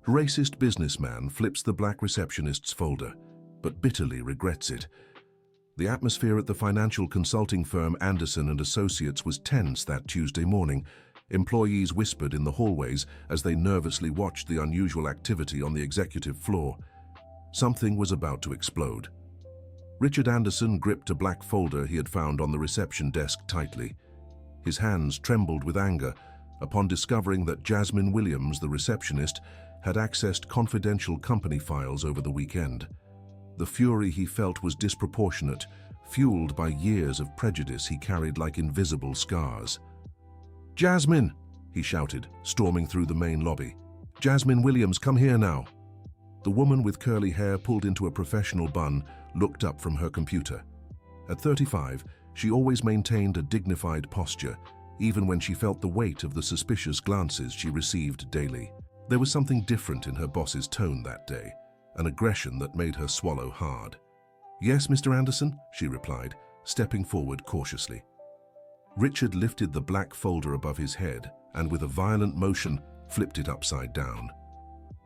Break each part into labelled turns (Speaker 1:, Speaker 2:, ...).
Speaker 1: Racist businessman flips the black receptionist's folder, but bitterly regrets it. The atmosphere at the financial consulting firm Anderson and Associates was tense that Tuesday morning. Employees whispered in the hallways as they nervously watched the unusual activity on the executive floor. Something was about to explode. Richard Anderson gripped a black folder he had found on the reception desk tightly. His hands trembled with anger upon discovering that Jasmine Williams, the receptionist, had accessed confidential company files over the weekend. The fury he felt was disproportionate, fueled by years of prejudice he carried like invisible scars. "Jasmine!" he shouted, storming through the main lobby. "Jasmine Williams, come here now." The woman with curly hair pulled into a professional bun looked up from her computer. At 35, she always maintained a dignified posture, even when she felt the weight of the suspicious glances she received daily. There was something different in her boss's tone that day, an aggression that made her swallow hard. "Yes, Mr. Anderson," she replied, stepping forward cautiously. Richard lifted the black folder above his head and, with a violent motion, flipped it upside down.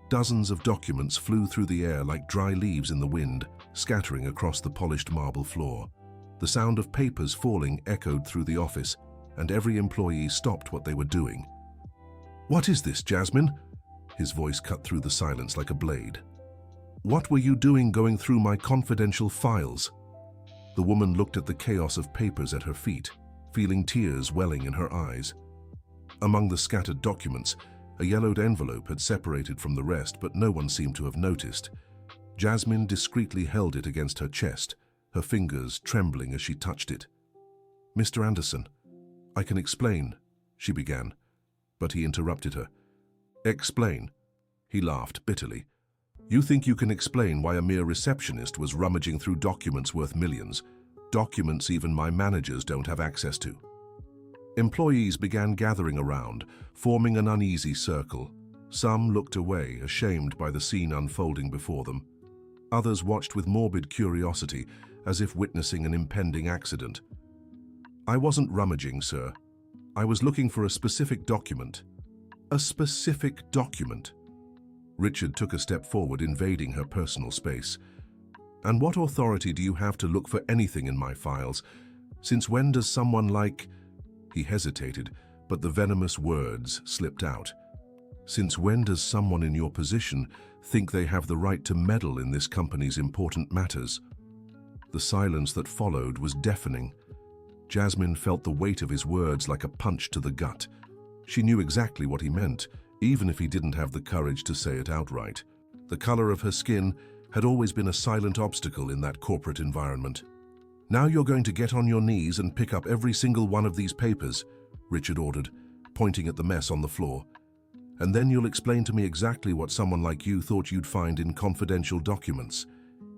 Speaker 1: Dozens of documents flew through the air like dry leaves in the wind, scattering across the polished marble floor. The sound of papers falling echoed through the office, and every employee stopped what they were doing. "What is this, Jasmine?" His voice cut through the silence like a blade. "What were you doing going through my confidential files?" The woman looked at the chaos of papers at her feet, feeling tears welling in her eyes. Among the scattered documents, a yellowed envelope had separated from the rest, but no one seemed to have noticed. Jasmine discreetly held it against her chest, her fingers trembling as she touched it. "Mr. Anderson, I can explain," she began, but he interrupted her. "Explain?" He laughed bitterly. "You think you can explain why a mere receptionist was rummaging through documents worth millions, documents even my managers don't have access to?" Employees began gathering around, forming an uneasy circle. Some looked away, ashamed by the scene unfolding before them. Others watched with morbid curiosity, as if witnessing an impending accident. "I wasn't rummaging, sir. I was looking for a specific document." "A specific document?" Richard took a step forward, invading her personal space. "And what authority do you have to look for anything in my files? Since when does someone like—" He hesitated, but the venomous words slipped out. "Since when does someone in your position think they have the right to meddle in this company's important matters?" The silence that followed was deafening. Jasmine felt the weight of his words like a punch to the gut. She knew exactly what he meant, even if he didn't have the courage to say it outright. The color of her skin had always been a silent obstacle in that corporate environment. "Now you're going to get on your knees and pick up every single one of these papers," Richard ordered, pointing at the mess on the floor. "And then you'll explain to me exactly what someone like you thought you'd find in confidential documents."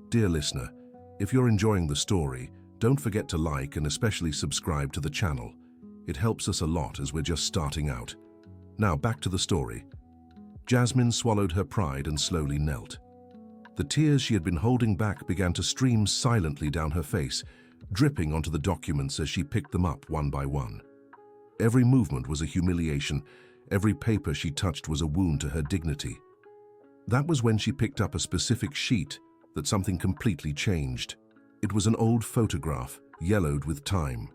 Speaker 1: Dear listener, if you're enjoying the story, don't forget to like and especially subscribe to the channel. It helps us a lot as we're just starting out. Now back to the story. Jasmine swallowed her pride and slowly knelt. The tears she had been holding back began to stream silently down her face, dripping onto the documents as she picked them up one by one. Every movement was a humiliation. Every paper she touched was a wound to her dignity. That was when she picked up a specific sheet that something completely changed. It was an old photograph, yellowed with time.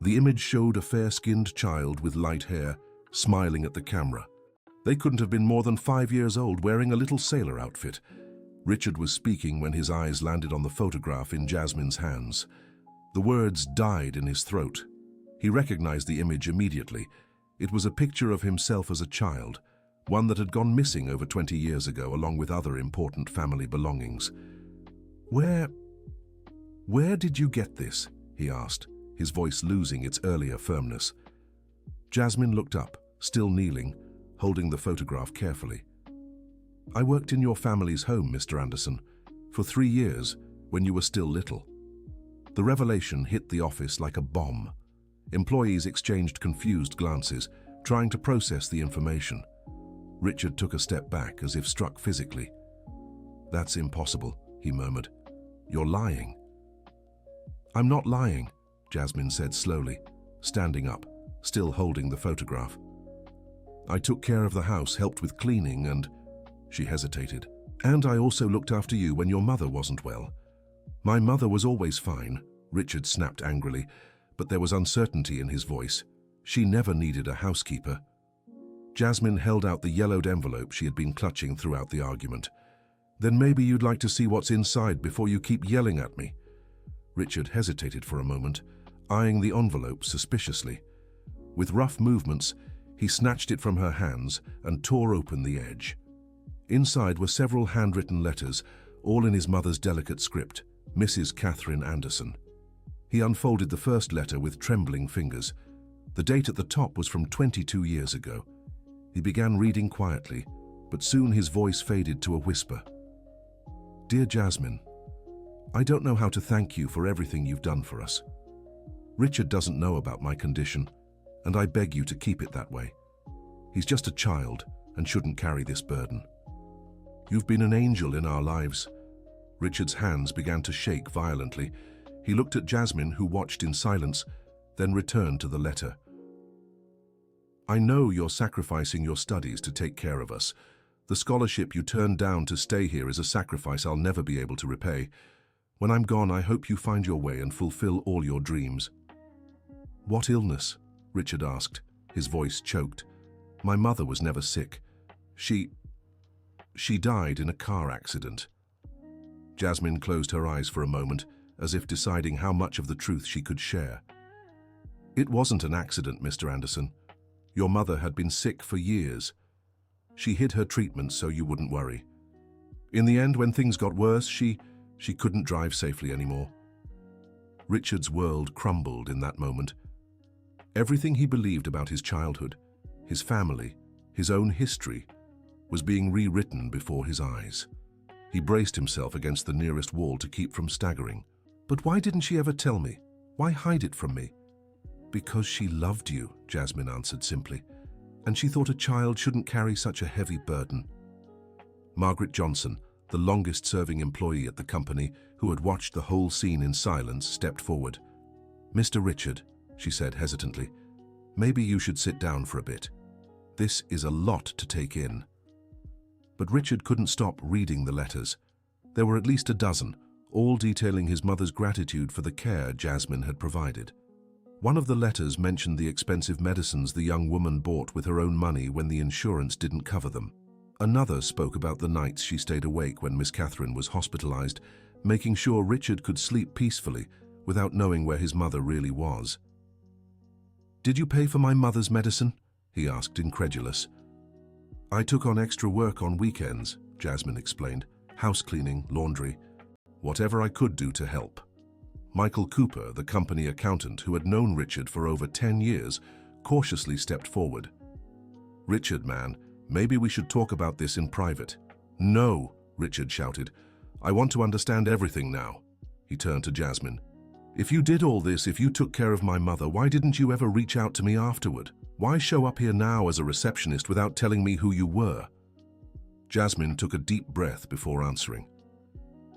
Speaker 1: The image showed a fair-skinned child with light hair, smiling at the camera. They couldn't have been more than 5 years old, wearing a little sailor outfit. Richard was speaking when his eyes landed on the photograph in Jasmine's hands. The words died in his throat. He recognized the image immediately. It was a picture of himself as a child, one that had gone missing over 20 years ago, along with other important family belongings. Where did you get this?" he asked, his voice losing its earlier firmness. Jasmine looked up, still kneeling, holding the photograph carefully. "I worked in your family's home, Mr. Anderson, for 3 years, when you were still little." The revelation hit the office like a bomb. Employees exchanged confused glances, trying to process the information. Richard took a step back, as if struck physically. "That's impossible," he murmured. "You're lying." "I'm not lying," Jasmine said slowly, standing up, still holding the photograph. "I took care of the house, helped with cleaning, and—" She hesitated. And I also looked after you when your mother wasn't well. My mother was always fine, Richard snapped angrily, but there was uncertainty in his voice. She never needed a housekeeper. Jasmine held out the yellowed envelope she had been clutching throughout the argument. Then maybe you'd like to see what's inside before you keep yelling at me. Richard hesitated for a moment, eyeing the envelope suspiciously. With rough movements, he snatched it from her hands and tore open the edge. Inside were several handwritten letters, all in his mother's delicate script, Mrs. Catherine Anderson. He unfolded the first letter with trembling fingers. The date at the top was from 22 years ago. He began reading quietly, but soon his voice faded to a whisper. Dear Jasmine, I don't know how to thank you for everything you've done for us. Richard doesn't know about my condition, and I beg you to keep it that way. He's just a child and shouldn't carry this burden. You've been an angel in our lives. Richard's hands began to shake violently. He looked at Jasmine, who watched in silence, then returned to the letter. I know you're sacrificing your studies to take care of us. The scholarship you turned down to stay here is a sacrifice I'll never be able to repay. When I'm gone, I hope you find your way and fulfill all your dreams. What illness? Richard asked, his voice choked. My mother was never sick. She died in a car accident. Jasmine closed her eyes for a moment, as if deciding how much of the truth she could share. It wasn't an accident, Mr. Anderson. Your mother had been sick for years. She hid her treatment so you wouldn't worry. In the end, when things got worse, she couldn't drive safely anymore. Richard's world crumbled in that moment. Everything he believed about his childhood, his family, his own history, was being rewritten before his eyes. He braced himself against the nearest wall to keep from staggering. But why didn't she ever tell me? Why hide it from me? Because she loved you, Jasmine answered simply, and she thought a child shouldn't carry such a heavy burden. Margaret Johnson, the longest-serving employee at the company, who had watched the whole scene in silence, stepped forward. Mr. Richard, she said hesitantly, maybe you should sit down for a bit. This is a lot to take in. But Richard couldn't stop reading the letters. There were at least a dozen, all detailing his mother's gratitude for the care Jasmine had provided. One of the letters mentioned the expensive medicines the young woman bought with her own money when the insurance didn't cover them. Another spoke about the nights she stayed awake when Miss Catherine was hospitalized, making sure Richard could sleep peacefully without knowing where his mother really was. Did you pay for my mother's medicine? He asked, incredulous. I took on extra work on weekends, Jasmine explained. House cleaning, laundry, whatever I could do to help. Michael Cooper, the company accountant who had known Richard for over 10 years, cautiously stepped forward. Richard, man, maybe we should talk about this in private. No, Richard shouted. I want to understand everything now. He turned to Jasmine. If you did all this, if you took care of my mother, why didn't you ever reach out to me afterward? Why show up here now as a receptionist without telling me who you were? Jasmine took a deep breath before answering.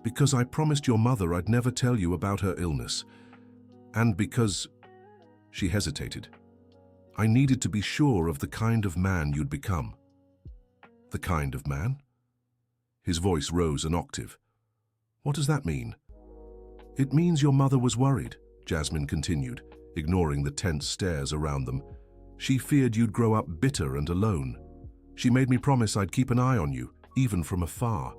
Speaker 1: Because I promised your mother I'd never tell you about her illness. And because... She hesitated. I needed to be sure of the kind of man you'd become. The kind of man? His voice rose an octave. What does that mean? It means your mother was worried, Jasmine continued, ignoring the tense stares around them. She feared you'd grow up bitter and alone. She made me promise I'd keep an eye on you, even from afar.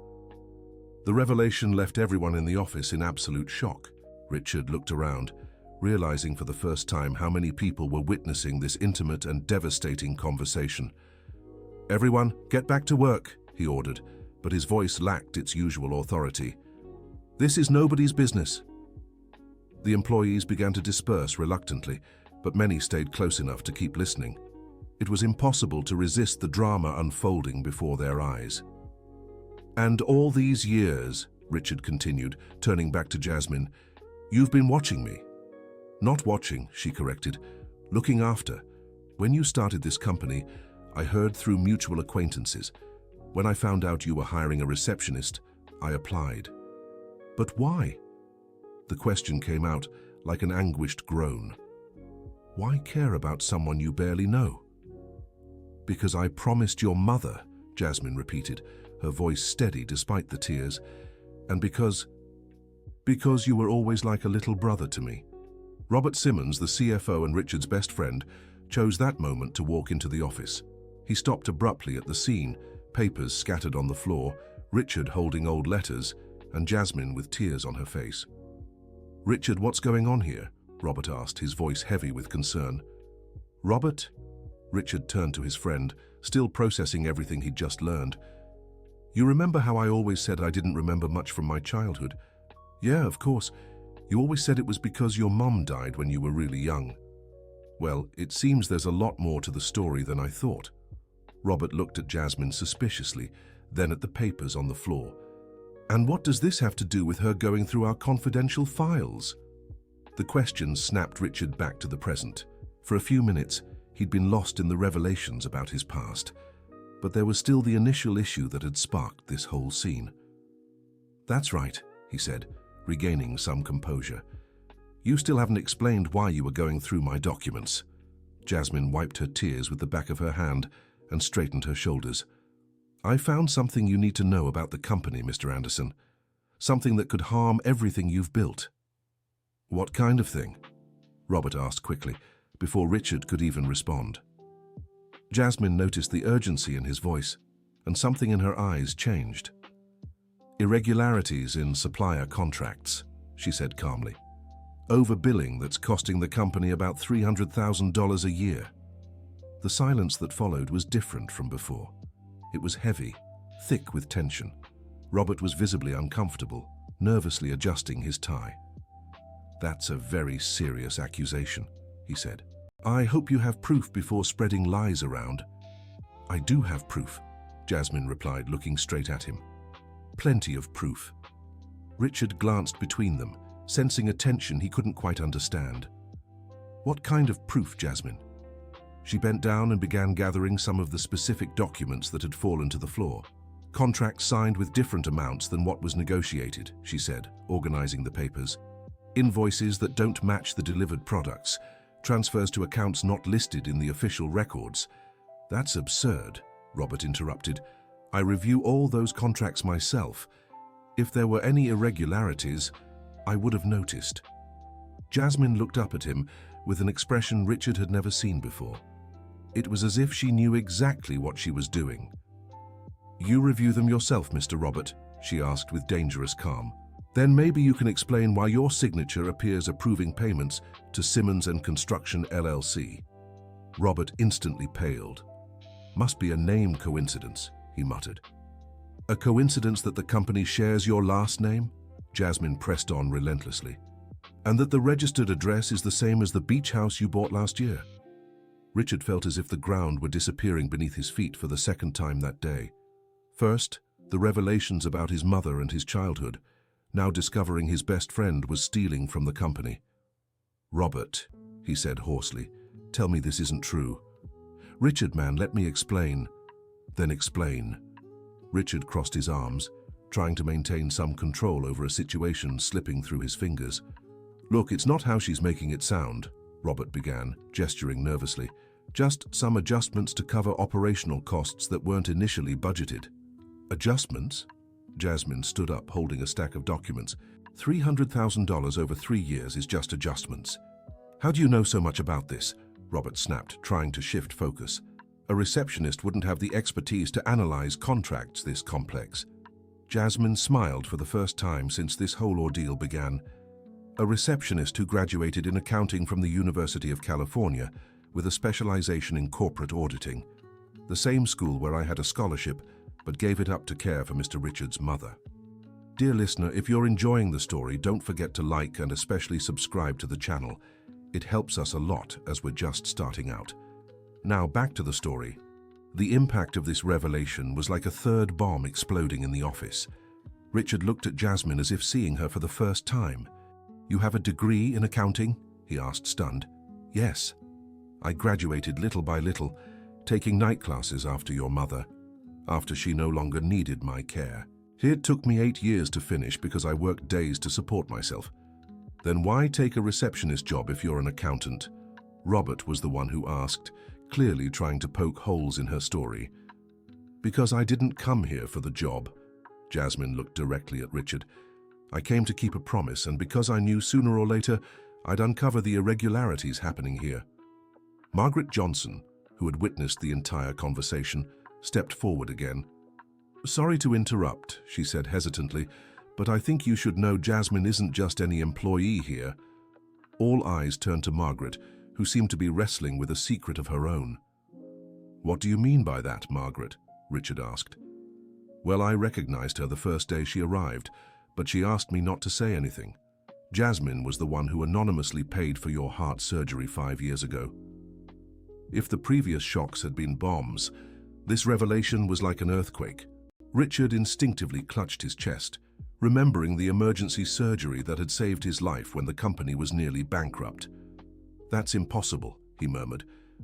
Speaker 1: The revelation left everyone in the office in absolute shock. Richard looked around, realizing for the first time how many people were witnessing this intimate and devastating conversation. Everyone, get back to work, he ordered, but his voice lacked its usual authority. This is nobody's business. The employees began to disperse reluctantly, but many stayed close enough to keep listening. It was impossible to resist the drama unfolding before their eyes. And all these years, Richard continued, turning back to Jasmine, you've been watching me. Not watching, she corrected, looking after. When you started this company, I heard through mutual acquaintances. When I found out you were hiring a receptionist, I applied. But why? The question came out like an anguished groan. Why care about someone you barely know? Because I promised your mother, Jasmine repeated. her voice steady despite the tears. "And because you were always like a little brother to me." Robert Simmons, the CFO and Richard's best friend, chose that moment to walk into the office. He stopped abruptly at the scene, papers scattered on the floor, Richard holding old letters, and Jasmine with tears on her face. "Richard, what's going on here?" Robert asked, his voice heavy with concern. "Robert?" Richard turned to his friend, still processing everything he'd just learned. "You remember how I always said I didn't remember much from my childhood?" "Yeah, of course. You always said it was because your mum died when you were really young." "Well, it seems there's a lot more to the story than I thought." Robert looked at Jasmine suspiciously, then at the papers on the floor. "And what does this have to do with her going through our confidential files?" The question snapped Richard back to the present. For a few minutes, he'd been lost in the revelations about his past. But there was still the initial issue that had sparked this whole scene. "That's right," he said, regaining some composure. "You still haven't explained why you were going through my documents." Jasmine wiped her tears with the back of her hand and straightened her shoulders. "I found something you need to know about the company, Mr. Anderson. Something that could harm everything you've built." "What kind of thing?" Robert asked quickly, before Richard could even respond. Jasmine noticed the urgency in his voice, and something in her eyes changed. "Irregularities in supplier contracts," she said calmly. "Overbilling that's costing the company about $300,000 a year." The silence that followed was different from before. It was heavy, thick with tension. Robert was visibly uncomfortable, nervously adjusting his tie. "That's a very serious accusation," he said. "I hope you have proof before spreading lies around." "I do have proof," Jasmine replied, looking straight at him. "Plenty of proof." Richard glanced between them, sensing a tension he couldn't quite understand. "What kind of proof, Jasmine?" She bent down and began gathering some of the specific documents that had fallen to the floor. "Contracts signed with different amounts than what was negotiated," she said, organizing the papers. "Invoices that don't match the delivered products. Transfers to accounts not listed in the official records." "That's absurd," Robert interrupted. "I review all those contracts myself. If there were any irregularities, I would have noticed." Jasmine looked up at him with an expression Richard had never seen before. It was as if she knew exactly what she was doing. "You review them yourself, Mr. Robert?" she asked with dangerous calm. "Then maybe you can explain why your signature appears approving payments to Simmons & Construction LLC. Robert instantly paled. "Must be a name coincidence," he muttered. "A coincidence that the company shares your last name?" Jasmine pressed on relentlessly. "And that the registered address is the same as the beach house you bought last year?" Richard felt as if the ground were disappearing beneath his feet for the second time that day. First, the revelations about his mother and his childhood. Now discovering his best friend was stealing from the company. "Robert," he said hoarsely, "tell me this isn't true." "Richard, man, let me explain." "Then explain." Richard crossed his arms, trying to maintain some control over a situation slipping through his fingers. "Look, it's not how she's making it sound," Robert began, gesturing nervously. "Just some adjustments to cover operational costs that weren't initially budgeted." "Adjustments?" Jasmine stood up, holding a stack of documents. $300,000 over 3 years is just adjustments. "How do you know so much about this?" Robert snapped, trying to shift focus. "A receptionist wouldn't have the expertise to analyze contracts this complex." Jasmine smiled for the first time since this whole ordeal began. "A receptionist who graduated in accounting from the University of California with a specialization in corporate auditing. The same school where I had a scholarship, but gave it up to care for Mr. Richard's mother." Dear listener, if you're enjoying the story, don't forget to like and especially subscribe to the channel. It helps us a lot as we're just starting out. Now back to the story. The impact of this revelation was like a third bomb exploding in the office. Richard looked at Jasmine as if seeing her for the first time. "You have a degree in accounting?" he asked, stunned. "Yes. I graduated little by little, taking night classes after your mother, after she no longer needed my care. It took me 8 years to finish because I worked days to support myself." "Then why take a receptionist job if you're an accountant?" Robert was the one who asked, clearly trying to poke holes in her story. Because I didn't come here for the job. Jasmine looked directly at Richard. I came to keep a promise, and because I knew sooner or later I'd uncover the irregularities happening here. Margaret Johnson, who had witnessed the entire conversation, stepped forward again. Sorry to interrupt, she said hesitantly, but I think you should know Jasmine isn't just any employee here. All eyes turned to Margaret, who seemed to be wrestling with a secret of her own. What do you mean by that, Margaret? Richard asked. Well, I recognized her the first day she arrived, but she asked me not to say anything. Jasmine was the one who anonymously paid for your heart surgery 5 years ago. If the previous shocks had been bombs, this revelation was like an earthquake. Richard instinctively clutched his chest, remembering the emergency surgery that had saved his life when the company was nearly bankrupt. That's impossible, he murmured.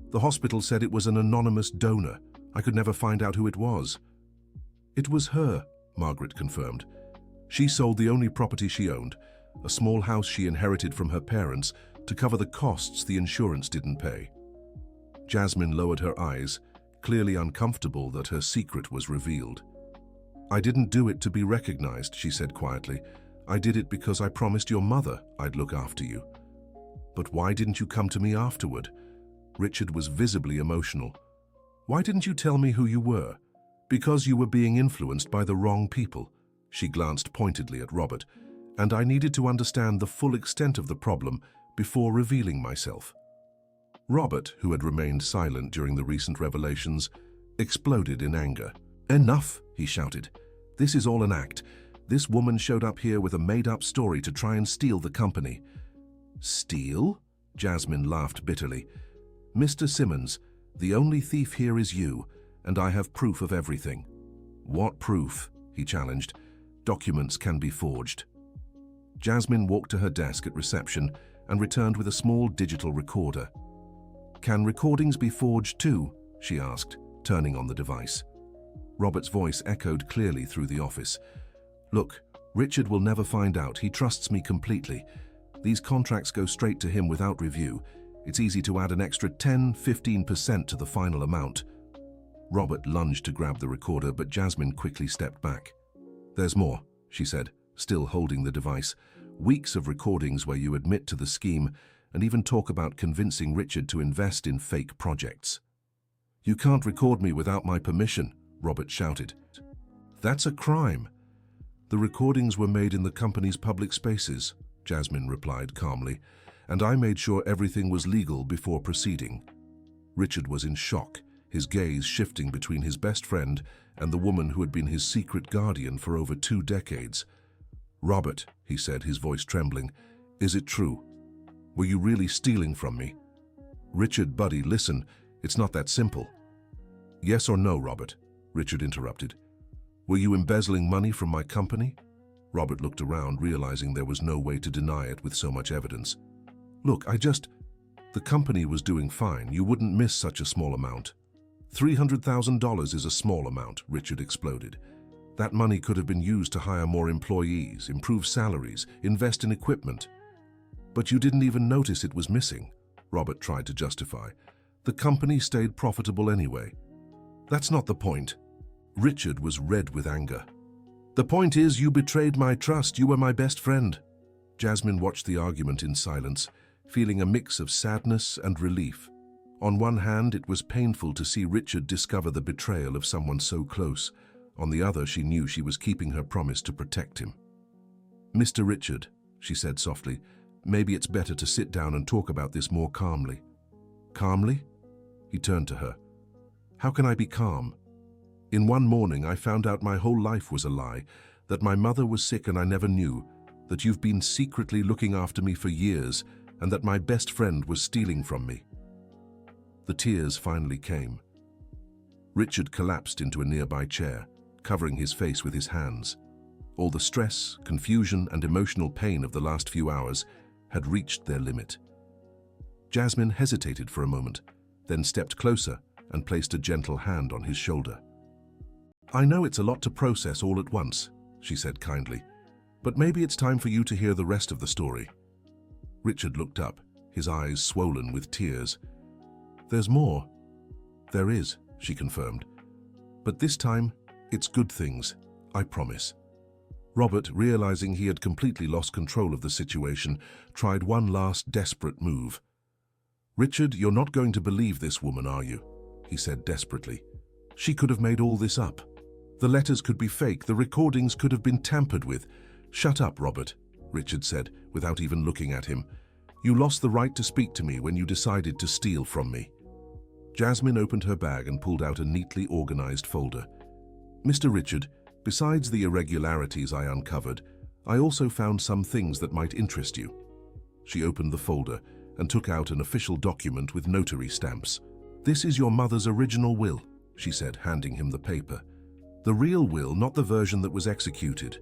Speaker 1: The hospital said it was an anonymous donor. I could never find out who it was. It was her, Margaret confirmed. She sold the only property she owned, a small house she inherited from her parents, to cover the costs the insurance didn't pay. Jasmine lowered her eyes, clearly uncomfortable that her secret was revealed. I didn't do it to be recognized, she said quietly. I did it because I promised your mother I'd look after you. But why didn't you come to me afterward? Richard was visibly emotional. Why didn't you tell me who you were? Because you were being influenced by the wrong people. She glanced pointedly at Robert, and I needed to understand the full extent of the problem before revealing myself. Robert, who had remained silent during the recent revelations, exploded in anger. Enough, he shouted. This is all an act. This woman showed up here with a made-up story to try and steal the company. Steal? Jasmine laughed bitterly. Mr. Simmons, the only thief here is you, and I have proof of everything. What proof? He challenged. Documents can be forged. Jasmine walked to her desk at reception and returned with a small digital recorder. Can recordings be forged too? She asked, turning on the device. Robert's voice echoed clearly through the office. Look, Richard will never find out. He trusts me completely. These contracts go straight to him without review. It's easy to add an extra 10–15% to the final amount. Robert lunged to grab the recorder, but Jasmine quickly stepped back. There's more, she said, still holding the device. Weeks of recordings where you admit to the scheme and even talk about convincing Richard to invest in fake projects. You can't record me without my permission, Robert shouted. That's a crime. The recordings were made in the company's public spaces, Jasmine replied calmly, and I made sure everything was legal before proceeding. Richard was in shock, his gaze shifting between his best friend and the woman who had been his secret guardian for over 2 decades. Robert, he said, his voice trembling, is it true? Were you really stealing from me? Richard, buddy, listen, it's not that simple. Yes or no, Robert? Richard interrupted. Were you embezzling money from my company? Robert looked around, realizing there was no way to deny it with so much evidence. Look, the company was doing fine. You wouldn't miss such a small amount. $300,000 is a small amount, Richard exploded. That money could have been used to hire more employees, improve salaries, invest in equipment. But you didn't even notice it was missing, Robert tried to justify. The company stayed profitable anyway. That's not the point. Richard was red with anger. The point is, you betrayed my trust. You were my best friend. Jasmine watched the argument in silence, feeling a mix of sadness and relief. On one hand, it was painful to see Richard discover the betrayal of someone so close. On the other, she knew she was keeping her promise to protect him. Mr. Richard, she said softly, maybe it's better to sit down and talk about this more calmly. Calmly? He turned to her. How can I be calm? In one morning, I found out my whole life was a lie, that my mother was sick and I never knew, that you've been secretly looking after me for years, and that my best friend was stealing from me. The tears finally came. Richard collapsed into a nearby chair, covering his face with his hands. All the stress, confusion, and emotional pain of the last few hours had reached their limit. Jasmine hesitated for a moment, then stepped closer and placed a gentle hand on his shoulder. I know it's a lot to process all at once, she said kindly, but maybe it's time for you to hear the rest of the story. Richard looked up, his eyes swollen with tears. There's more. There is, she confirmed. But this time, it's good things, I promise. Robert, realizing he had completely lost control of the situation, tried one last desperate move. "Richard, you're not going to believe this woman, are you?" he said desperately. "She could have made all this up. The letters could be fake, the recordings could have been tampered with." "Shut up, Robert," Richard said, without even looking at him. "You lost the right to speak to me when you decided to steal from me." Jasmine opened her bag and pulled out a neatly organized folder. "Mr. Richard, besides the irregularities I uncovered, I also found some things that might interest you." She opened the folder and took out an official document with notary stamps. "This is your mother's original will," she said, handing him the paper. "The real will, not the version that was executed."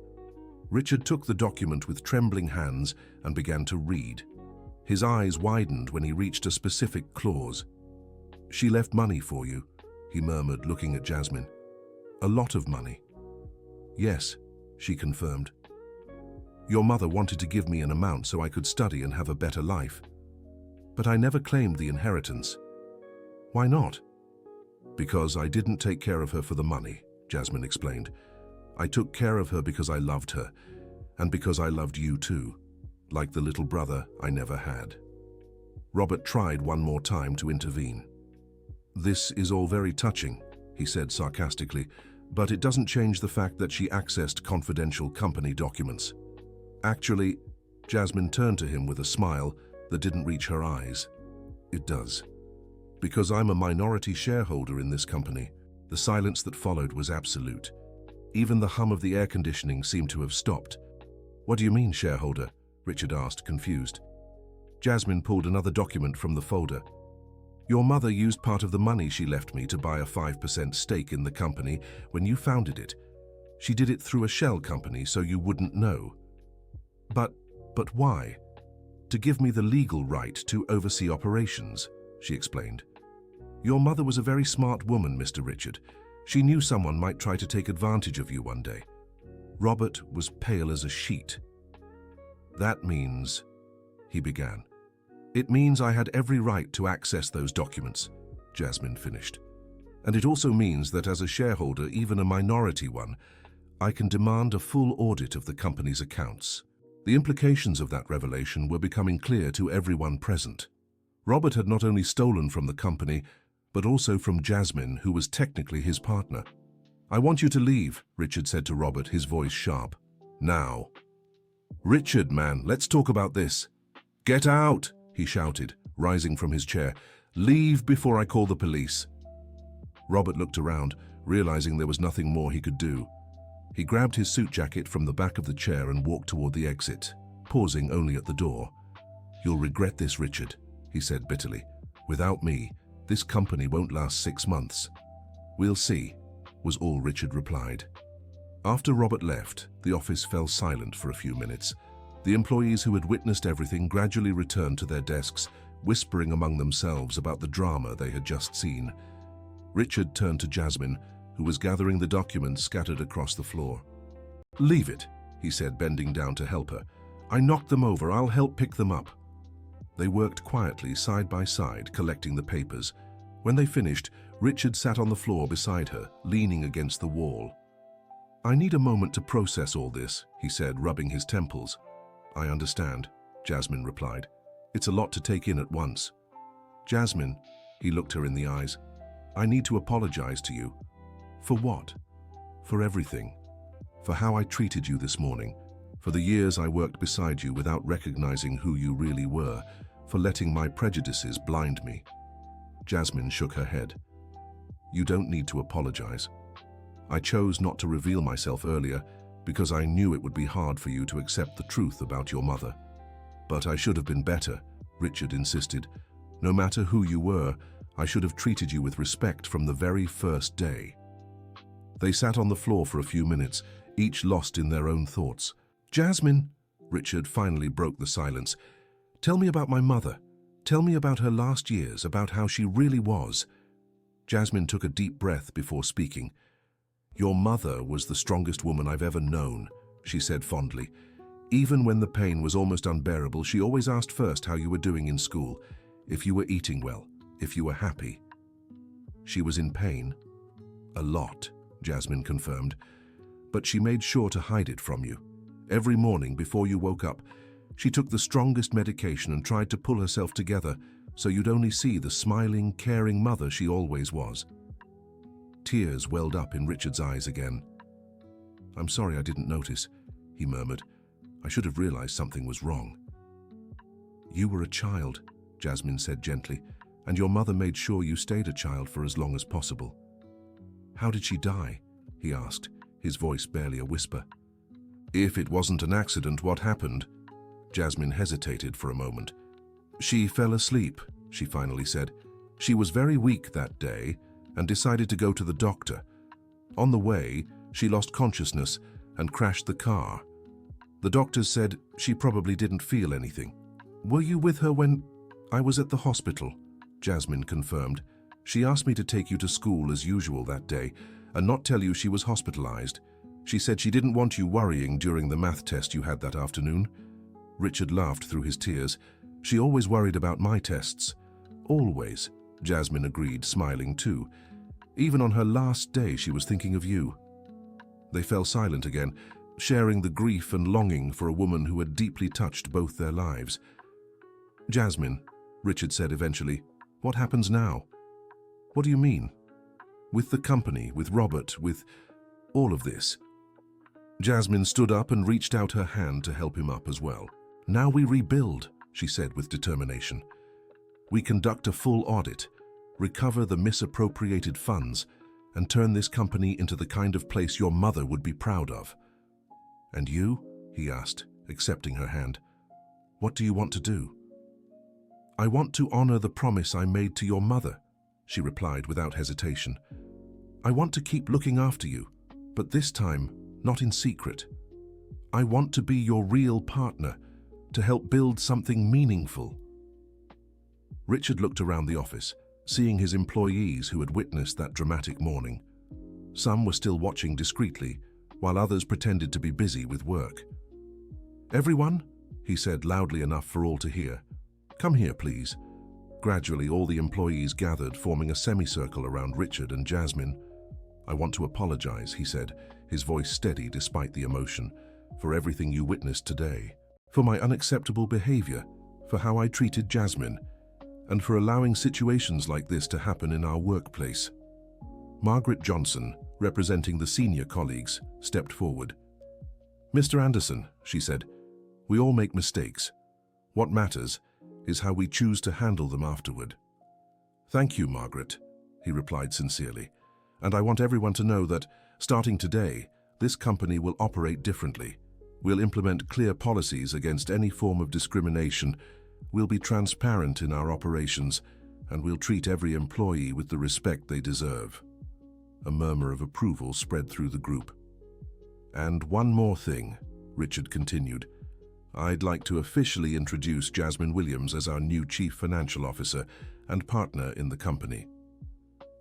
Speaker 1: Richard took the document with trembling hands and began to read. His eyes widened when he reached a specific clause. "She left money for you," he murmured, looking at Jasmine. "A lot of money." "Yes," she confirmed. "Your mother wanted to give me an amount so I could study and have a better life. But I never claimed the inheritance." "Why not?" "Because I didn't take care of her for the money," Jasmine explained. "I took care of her because I loved her, and because I loved you too, like the little brother I never had." Robert tried one more time to intervene. "This is all very touching," he said sarcastically, "but it doesn't change the fact that she accessed confidential company documents." "Actually," Jasmine turned to him with a smile that didn't reach her eyes, "it does. Because I'm a minority shareholder in this company." The silence that followed was absolute. Even the hum of the air conditioning seemed to have stopped. "What do you mean, shareholder?" Richard asked, confused. Jasmine pulled another document from the folder. "Your mother used part of the money she left me to buy a 5% stake in the company when you founded it. She did it through a shell company so you wouldn't know." But why?" "To give me the legal right to oversee operations," she explained. "Your mother was a very smart woman, Mr. Richard. She knew someone might try to take advantage of you one day." Robert was pale as a sheet. "That means," he began. "It means I had every right to access those documents," Jasmine finished. "And it also means that as a shareholder, even a minority one, I can demand a full audit of the company's accounts." The implications of that revelation were becoming clear to everyone present. Robert had not only stolen from the company, but also from Jasmine, who was technically his partner. "I want you to leave," Richard said to Robert, his voice sharp. "Now." "Richard, man, let's talk about this." "Get out!" he shouted, rising from his chair. "Leave before I call the police." Robert looked around, realizing there was nothing more he could do. He grabbed his suit jacket from the back of the chair and walked toward the exit, pausing only at the door. "You'll regret this, Richard," he said bitterly. "Without me, this company won't last 6 months." "We'll see," was all Richard replied. After Robert left, the office fell silent for a few minutes. The employees who had witnessed everything gradually returned to their desks, whispering among themselves about the drama they had just seen. Richard turned to Jasmine, who was gathering the documents scattered across the floor. "Leave it," he said, bending down to help her. "I knocked them over. I'll help pick them up." They worked quietly, side by side, collecting the papers. When they finished, Richard sat on the floor beside her, leaning against the wall. "I need a moment to process all this," he said, rubbing his temples. "I understand," Jasmine replied. "It's a lot to take in at once." "Jasmine," he looked her in the eyes, "I need to apologize to you." "For what?" "For everything. For how I treated you this morning. For the years I worked beside you without recognizing who you really were. For letting my prejudices blind me." Jasmine shook her head. "You don't need to apologize. I chose not to reveal myself earlier because I knew it would be hard for you to accept the truth about your mother. But I should have been better," Richard insisted. "No matter who you were, I should have treated you with respect from the very first day." They sat on the floor for a few minutes, each lost in their own thoughts. "Jasmine," Richard finally broke the silence, "tell me about my mother. Tell me about her last years, about how she really was." Jasmine took a deep breath before speaking. "Your mother was the strongest woman I've ever known," she said fondly. "Even when the pain was almost unbearable, she always asked first how you were doing in school, if you were eating well, if you were happy." "She was in pain?" A lot, Jasmine confirmed, but she made sure to hide it from you. Every morning before you woke up, she took the strongest medication and tried to pull herself together so you'd only see the smiling, caring mother she always was. Tears welled up in Richard's eyes again. "I'm sorry I didn't notice," he murmured. "I should have realized something was wrong." "You were a child," Jasmine said gently, "and your mother made sure you stayed a child for as long as possible." "How did she die?" he asked, his voice barely a whisper. "If it wasn't an accident, what happened?" Jasmine hesitated for a moment. "She fell asleep," she finally said. "She was very weak that day and decided to go to the doctor. On the way, she lost consciousness and crashed the car. The doctors said she probably didn't feel anything." "Were you with her when—" "I was at the hospital," Jasmine confirmed. "She asked me to take you to school as usual that day and not tell you she was hospitalized. She said she didn't want you worrying during the math test you had that afternoon." Richard laughed through his tears. "She always worried about my tests." "Always," Jasmine agreed, smiling too. "Even on her last day, she was thinking of you." They fell silent again, sharing the grief and longing for a woman who had deeply touched both their lives. "Jasmine," Richard said eventually, "what happens now?" "What do you mean?" "With the company, with Robert, with all of this." Jasmine stood up and reached out her hand to help him up as well. "Now we rebuild," she said with determination. "We conduct a full audit, recover the misappropriated funds, and turn this company into the kind of place your mother would be proud of." "And you?" he asked, accepting her hand. "What do you want to do?" "I want to honor the promise I made to your mother," she replied without hesitation. "I want to keep looking after you, but this time not in secret. I want to be your real partner, to help build something meaningful." Richard looked around the office, seeing his employees who had witnessed that dramatic morning. Some were still watching discreetly, while others pretended to be busy with work. "Everyone," he said loudly enough for all to hear, "come here, please." Gradually, all the employees gathered, forming a semicircle around Richard and Jasmine. "I want to apologize," he said, his voice steady despite the emotion, "for everything you witnessed today, for my unacceptable behavior, for how I treated Jasmine, and for allowing situations like this to happen in our workplace." Margaret Johnson, representing the senior colleagues, stepped forward. "Mr. Anderson," she said, "we all make mistakes. What matters is how we choose to handle them afterward." "Thank you, Margaret," he replied sincerely. "And I want everyone to know that, starting today, this company will operate differently. We'll implement clear policies against any form of discrimination. We'll be transparent in our operations, and we'll treat every employee with the respect they deserve." A murmur of approval spread through the group. "And one more thing," Richard continued. "I'd like to officially introduce Jasmine Williams as our new Chief Financial Officer and partner in the company."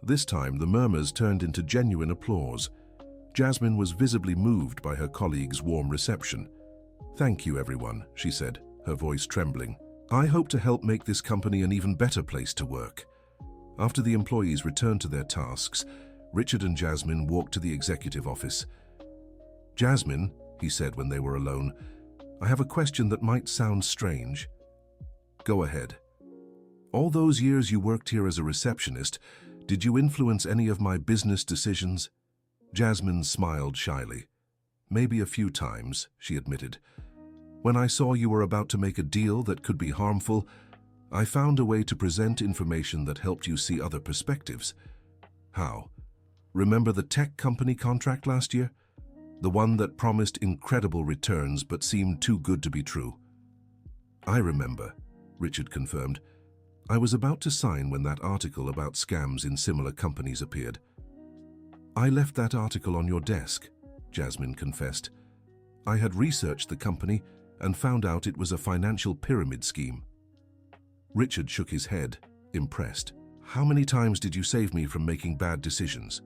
Speaker 1: This time, the murmurs turned into genuine applause. Jasmine was visibly moved by her colleagues' warm reception. "Thank you, everyone," she said, her voice trembling. "I hope to help make this company an even better place to work." After the employees returned to their tasks, Richard and Jasmine walked to the executive office. "Jasmine," he said when they were alone, "I have a question that might sound strange." "Go ahead." "All those years you worked here as a receptionist, did you influence any of my business decisions?" Jasmine smiled shyly. "Maybe a few times," she admitted. "When I saw you were about to make a deal that could be harmful, I found a way to present information that helped you see other perspectives." "How? Remember the tech company contract last year? The one that promised incredible returns but seemed too good to be true?" "I remember," Richard confirmed. "I was about to sign when that article about scams in similar companies appeared." "I left that article on your desk," Jasmine confessed. "I had researched the company and found out it was a financial pyramid scheme." Richard shook his head, impressed. "How many times did you save me from making bad decisions?"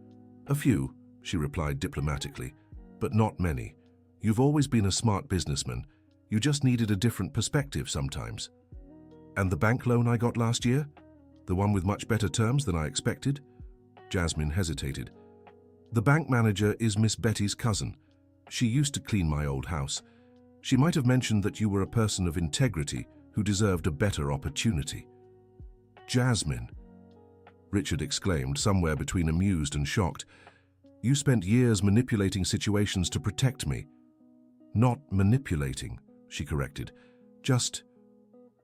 Speaker 1: "A few," she replied diplomatically, "but not many. You've always been a smart businessman. You just needed a different perspective sometimes." "And the bank loan I got last year? The one with much better terms than I expected?" Jasmine hesitated. The bank manager is Miss Betty's cousin. She used to clean my old house. She might have mentioned that you were a person of integrity who deserved a better opportunity." "Jasmine," Richard exclaimed, somewhere between amused and shocked. "You spent years manipulating situations to protect me." "Not manipulating," she corrected. "Just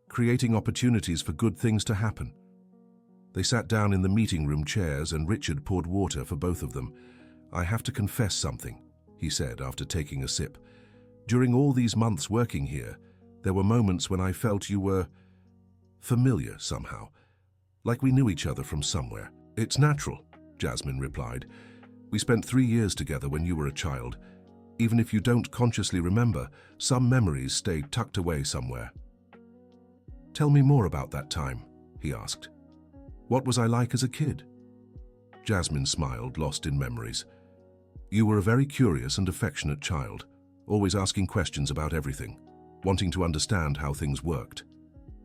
Speaker 1: creating opportunities for good things to happen." They sat down in the meeting room chairs and Richard poured water for both of them. "I have to confess something," he said after taking a sip. "During all these months working here, there were moments when I felt you were familiar somehow, like we knew each other from somewhere." "It's natural," Jasmine replied. "We spent 3 years together when you were a child. Even if you don't consciously remember, some memories stay tucked away somewhere." "Tell me more about that time," he asked. "What was I like as a kid?" Jasmine smiled, lost in memories. "You were a very curious and affectionate child, always asking questions about everything, wanting to understand how things worked.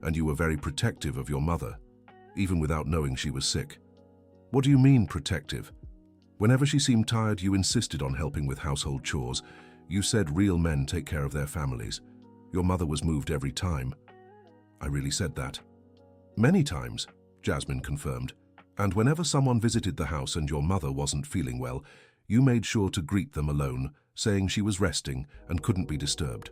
Speaker 1: And you were very protective of your mother, even without knowing she was sick." "What do you mean, protective?" "Whenever she seemed tired, you insisted on helping with household chores. You said real men take care of their families. Your mother was moved every time." "I really said that?" "Many times," Jasmine confirmed. "And whenever someone visited the house and your mother wasn't feeling well, you made sure to greet them alone, saying she was resting and couldn't be disturbed."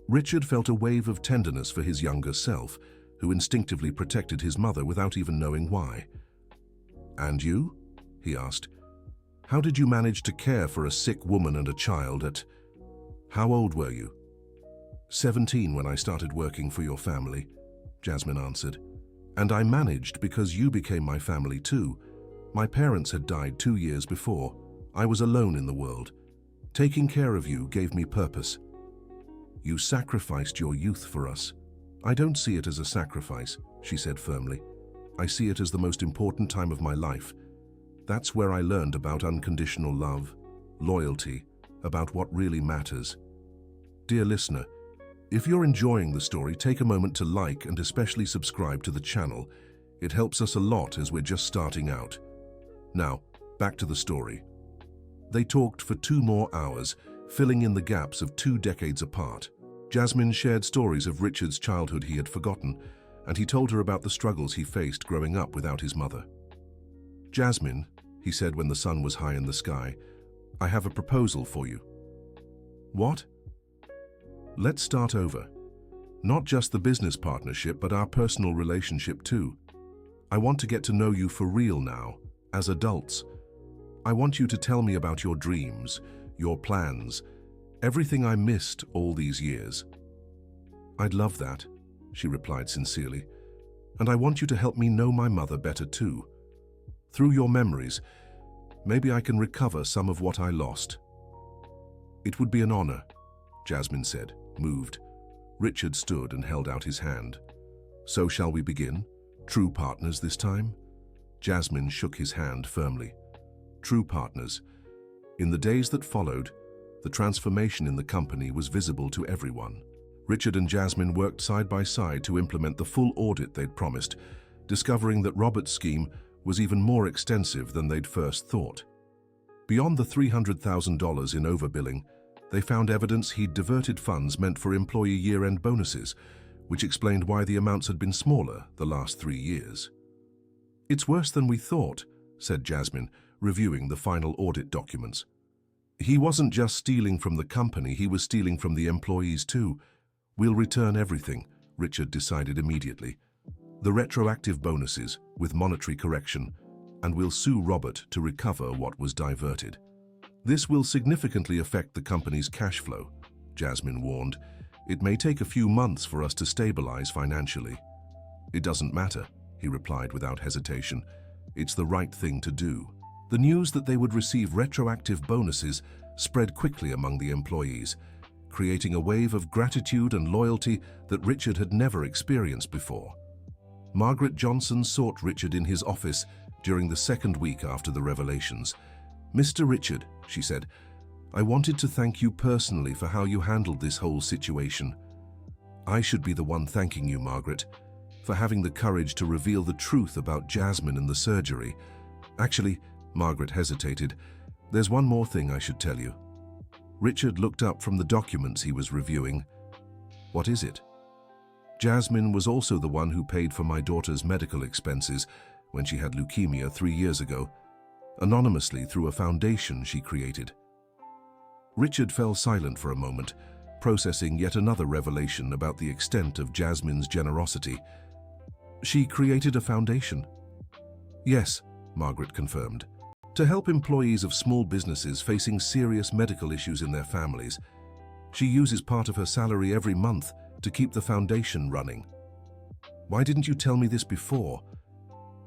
Speaker 1: Richard felt a wave of tenderness for his younger self, who instinctively protected his mother without even knowing why. "And you?" he asked. "How did you manage to care for a sick woman and a child at... How old were you?" 17 when I started working for your family," Jasmine answered. "And I managed because you became my family too. My parents had died 2 years before. I was alone in the world. Taking care of you gave me purpose." "You sacrificed your youth for us." "I don't see it as a sacrifice," she said firmly. "I see it as the most important time of my life. That's where I learned about unconditional love, loyalty, about what really matters." Dear listener, if you're enjoying the story, take a moment to like and especially subscribe to the channel. It helps us a lot as we're just starting out. Now, back to the story. They talked for 2 more hours, filling in the gaps of 2 decades apart. Jasmine shared stories of Richard's childhood he had forgotten, and he told her about the struggles he faced growing up without his mother. "Jasmine," he said when the sun was high in the sky, "I have a proposal for you." "What?" "Let's start over. Not just the business partnership, but our personal relationship too. I want to get to know you for real now, as adults. I want you to tell me about your dreams, your plans, everything I missed all these years." "I'd love that," she replied sincerely. "And I want you to help me know my mother better too. Through your memories, maybe I can recover some of what I lost." "It would be an honor," Jasmine said, moved. Richard stood and held out his hand. "So shall we begin? True partners this time?" Jasmine shook his hand firmly. True partners. In the days that followed, the transformation in the company was visible to everyone. Richard and Jasmine worked side by side to implement the full audit they'd promised, discovering that Robert's scheme was even more extensive than they'd first thought. Beyond the $300,000 in overbilling, they found evidence he'd diverted funds meant for employee year-end bonuses, which explained why the amounts had been smaller the last 3 years. "It's worse than we thought," said Jasmine, reviewing the final audit documents. "He wasn't just stealing from the company, he was stealing from the employees too. We'll return everything," Richard decided immediately. "The retroactive bonuses, with monetary correction, and we'll sue Robert to recover what was diverted." "This will significantly affect the company's cash flow," Jasmine warned. "It may take a few months for us to stabilize financially." "It doesn't matter," he replied without hesitation. "It's the right thing to do." The news that they would receive retroactive bonuses spread quickly among the employees, creating a wave of gratitude and loyalty that Richard had never experienced before. Margaret Johnson sought Richard in his office during the 2nd week after the revelations. "Mr. Richard," she said, "I wanted to thank you personally for how you handled this whole situation." "I should be the one thanking you, Margaret, for having the courage to reveal the truth about Jasmine and the surgery. Actually," Margaret hesitated, There's one more thing I should tell you. Richard looked up from the documents he was reviewing. What is it? Jasmine was also the one who paid for my daughter's medical expenses when she had leukemia 3 years ago, anonymously through a foundation she created. Richard fell silent for a moment, processing yet another revelation about the extent of Jasmine's generosity. She created a foundation? Yes, Margaret confirmed, to help employees of small businesses facing serious medical issues in their families. She uses part of her salary every month to keep the foundation running. Why didn't you tell me this before?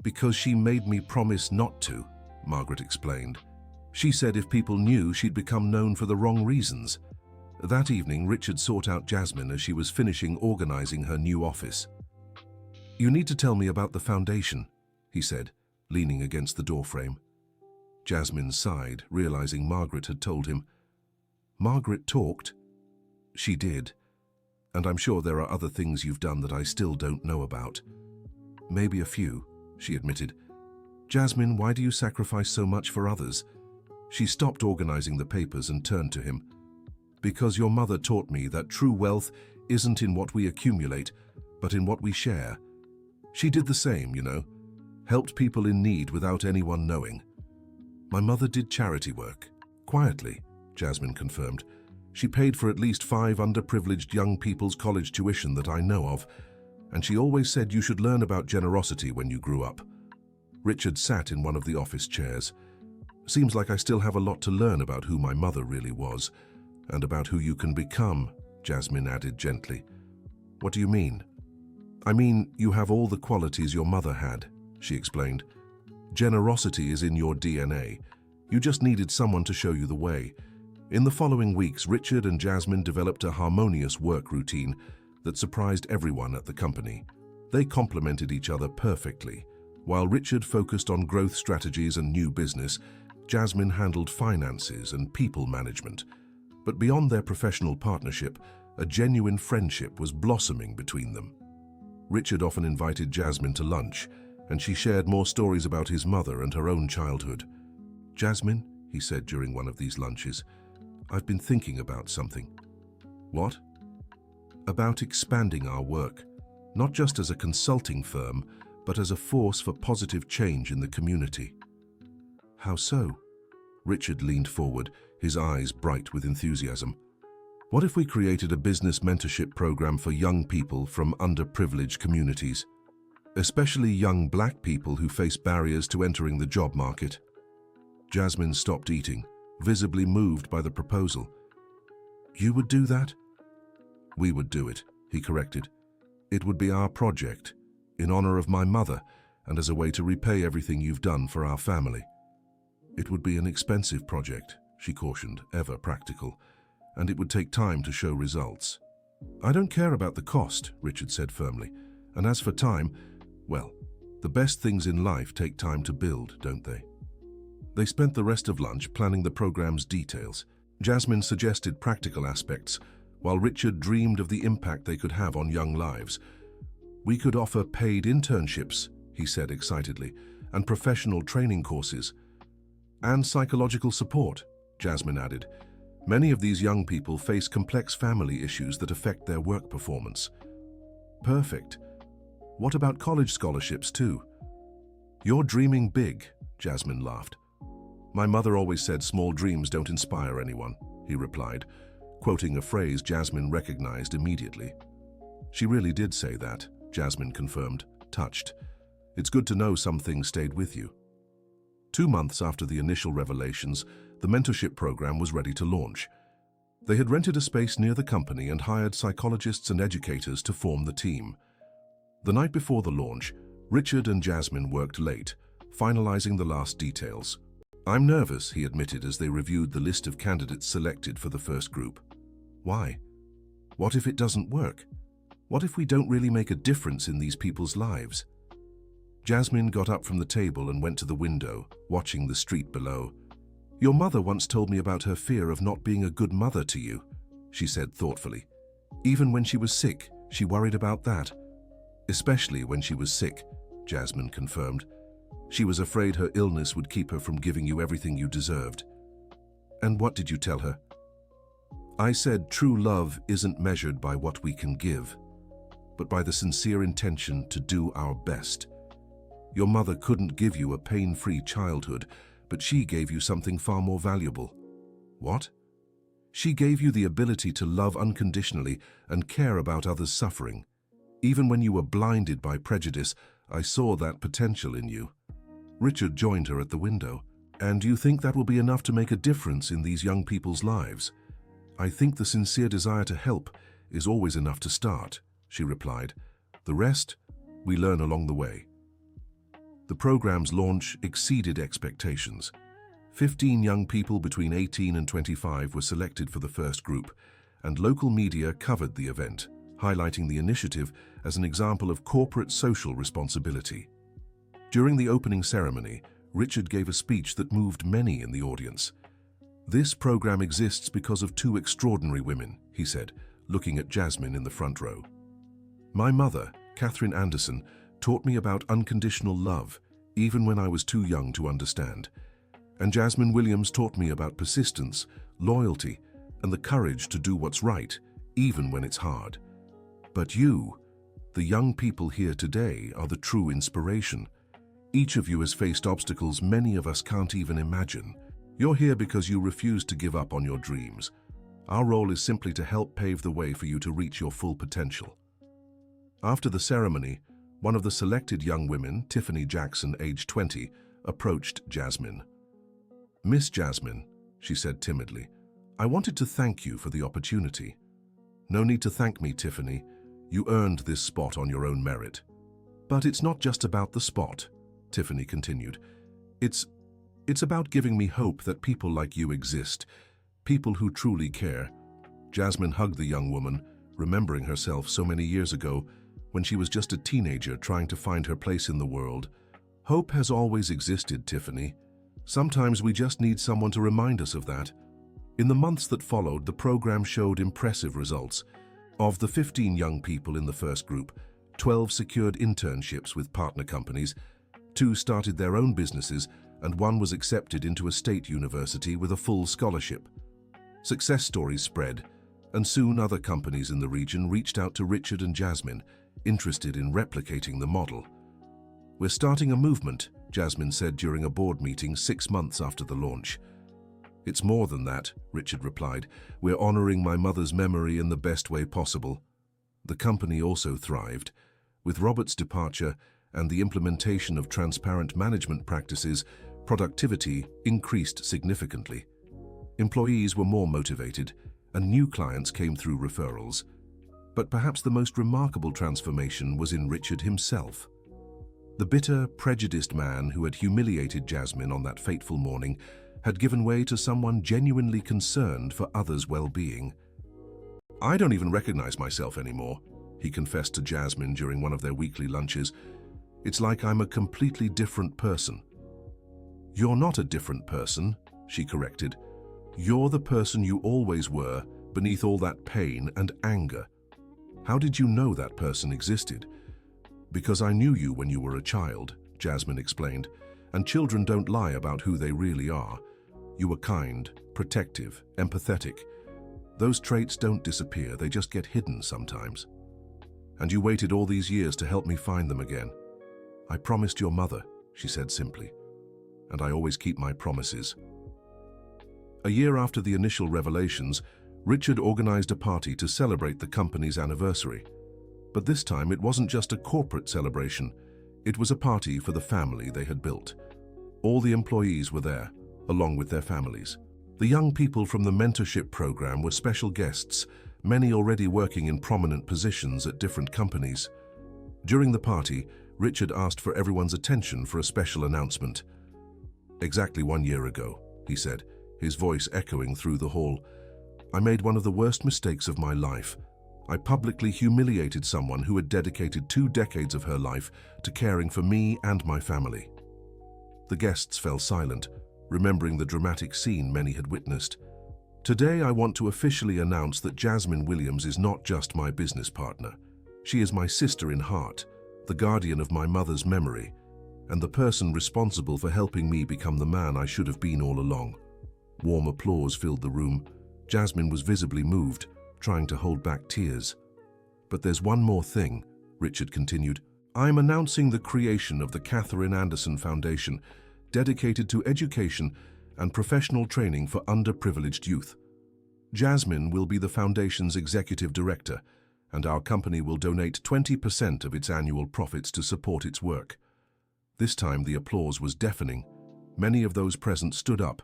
Speaker 1: Because she made me promise not to, Margaret explained. She said if people knew, she'd become known for the wrong reasons. That evening, Richard sought out Jasmine as she was finishing organizing her new office. You need to tell me about the foundation, he said, leaning against the doorframe. Jasmine sighed, realizing Margaret had told him. Margaret talked? She did. And I'm sure there are other things you've done that I still don't know about. Maybe a few, she admitted. Jasmine, why do you sacrifice so much for others? She stopped organizing the papers and turned to him. Because your mother taught me that true wealth isn't in what we accumulate, but in what we share. She did the same, you know, helped people in need without anyone knowing. My mother did charity work, quietly, Jasmine confirmed. She paid for at least 5 underprivileged young people's college tuition that I know of, and she always said you should learn about generosity when you grew up. Richard sat in one of the office chairs. Seems like I still have a lot to learn about who my mother really was, and about who you can become, Jasmine added gently. What do you mean? I mean, you have all the qualities your mother had, she explained. Generosity is in your DNA. You just needed someone to show you the way. In the following weeks, Richard and Jasmine developed a harmonious work routine that surprised everyone at the company. They complemented each other perfectly. While Richard focused on growth strategies and new business, Jasmine handled finances and people management. But beyond their professional partnership, a genuine friendship was blossoming between them. Richard often invited Jasmine to lunch, and she shared more stories about his mother and her own childhood. Jasmine, he said during one of these lunches, I've been thinking about something. What? About expanding our work, not just as a consulting firm, but as a force for positive change in the community. How so? Richard leaned forward, his eyes bright with enthusiasm. What if we created a business mentorship program for young people from underprivileged communities, especially young Black people who face barriers to entering the job market? Jasmine stopped eating, visibly moved by the proposal. You would do that? We would do it, he corrected. It would be our project, in honor of my mother, and as a way to repay everything you've done for our family. It would be an expensive project, she cautioned, ever practical, and it would take time to show results. I don't care about the cost, Richard said firmly, and as for time, well, the best things in life take time to build, don't they? They spent the rest of lunch planning the program's details. Jasmine suggested practical aspects, while Richard dreamed of the impact they could have on young lives. We could offer paid internships, he said excitedly, and professional training courses. And psychological support, Jasmine added. Many of these young people face complex family issues that affect their work performance. Perfect. What about college scholarships too? You're dreaming big, Jasmine laughed. My mother always said small dreams don't inspire anyone, he replied, quoting a phrase Jasmine recognized immediately. She really did say that, Jasmine confirmed, touched. It's good to know some things stayed with you. 2 months after the initial revelations, the mentorship program was ready to launch. They had rented a space near the company and hired psychologists and educators to form the team. The night before the launch, Richard and Jasmine worked late, finalizing the last details. I'm nervous, he admitted as they reviewed the list of candidates selected for the first group. Why? What if it doesn't work? What if we don't really make a difference in these people's lives? Jasmine got up from the table and went to the window, watching the street below. Your mother once told me about her fear of not being a good mother to you, she said thoughtfully. Even when she was sick, she worried about that. Especially when she was sick, Jasmine confirmed. She was afraid her illness would keep her from giving you everything you deserved. And what did you tell her? I said true love isn't measured by what we can give, but by the sincere intention to do our best. Your mother couldn't give you a pain-free childhood, but she gave you something far more valuable. What? She gave you the ability to love unconditionally and care about others' suffering. Even when you were blinded by prejudice, I saw that potential in you. Richard joined her at the window. And you think that will be enough to make a difference in these young people's lives? I think the sincere desire to help is always enough to start, she replied. The rest, we learn along the way. The program's launch exceeded expectations. 15 young people between 18 and 25 were selected for the first group, and local media covered the event, highlighting the initiative as an example of corporate social responsibility. During the opening ceremony, Richard gave a speech that moved many in the audience. This program exists because of two extraordinary women, he said, looking at Jasmine in the front row. My mother, Catherine Anderson, taught me about unconditional love, even when I was too young to understand. And Jasmine Williams taught me about persistence, loyalty, and the courage to do what's right, even when it's hard. But you, the young people here today, are the true inspiration. Each of you has faced obstacles many of us can't even imagine. You're here because you refuse to give up on your dreams. Our role is simply to help pave the way for you to reach your full potential. After the ceremony, one of the selected young women, Tiffany Jackson, aged 20, approached Jasmine. Miss Jasmine, she said timidly, I wanted to thank you for the opportunity. No need to thank me, Tiffany. You earned this spot on your own merit. But it's not just about the spot, Tiffany continued. It's about giving me hope that people like you exist, people who truly care. Jasmine hugged the young woman, remembering herself so many years ago when she was just a teenager trying to find her place in the world. Hope has always existed, Tiffany. Sometimes we just need someone to remind us of that. In the months that followed, the program showed impressive results. Of the 15 young people in the first group, 12 secured internships with partner companies, 2 started their own businesses, and 1 was accepted into a state university with a full scholarship. Success stories spread, and soon other companies in the region reached out to Richard and Jasmine, interested in replicating the model. We're starting a movement, Jasmine said during a board meeting 6 months after the launch. It's more than that, Richard replied. We're honoring my mother's memory in the best way possible. The company also thrived. With Robert's departure and the implementation of transparent management practices, productivity increased significantly. Employees were more motivated, and new clients came through referrals. But perhaps the most remarkable transformation was in Richard himself. The bitter, prejudiced man who had humiliated Jasmine on that fateful morning had given way to someone genuinely concerned for others' well-being. I don't even recognize myself anymore, he confessed to Jasmine during one of their weekly lunches. It's like I'm a completely different person. You're not a different person, she corrected. You're the person you always were, beneath all that pain and anger. How did you know that person existed? Because I knew you when you were a child, Jasmine explained, and children don't lie about who they really are. You were kind, protective, empathetic. Those traits don't disappear, they just get hidden sometimes. And you waited all these years to help me find them again. I promised your mother, she said simply, and I always keep my promises. A year after the initial revelations, Richard organized a party to celebrate the company's anniversary. But this time it wasn't just a corporate celebration, it was a party for the family they had built. All the employees were there, along with their families. The young people from the mentorship program were special guests, many already working in prominent positions at different companies. During the party, Richard asked for everyone's attention for a special announcement. Exactly 1 year ago, he said, his voice echoing through the hall, I made one of the worst mistakes of my life. I publicly humiliated someone who had dedicated 2 decades of her life to caring for me and my family. The guests fell silent, remembering the dramatic scene many had witnessed. Today I want to officially announce that Jasmine Williams is not just my business partner. She is my sister in heart, the guardian of my mother's memory, and the person responsible for helping me become the man I should have been all along. Warm applause filled the room. Jasmine was visibly moved, trying to hold back tears. "But there's one more thing," Richard continued. "I'm announcing the creation of the Catherine Anderson Foundation, dedicated to education and professional training for underprivileged youth. Jasmine will be the foundation's executive director, and our company will donate 20% of its annual profits to support its work." This time the applause was deafening. Many of those present stood up,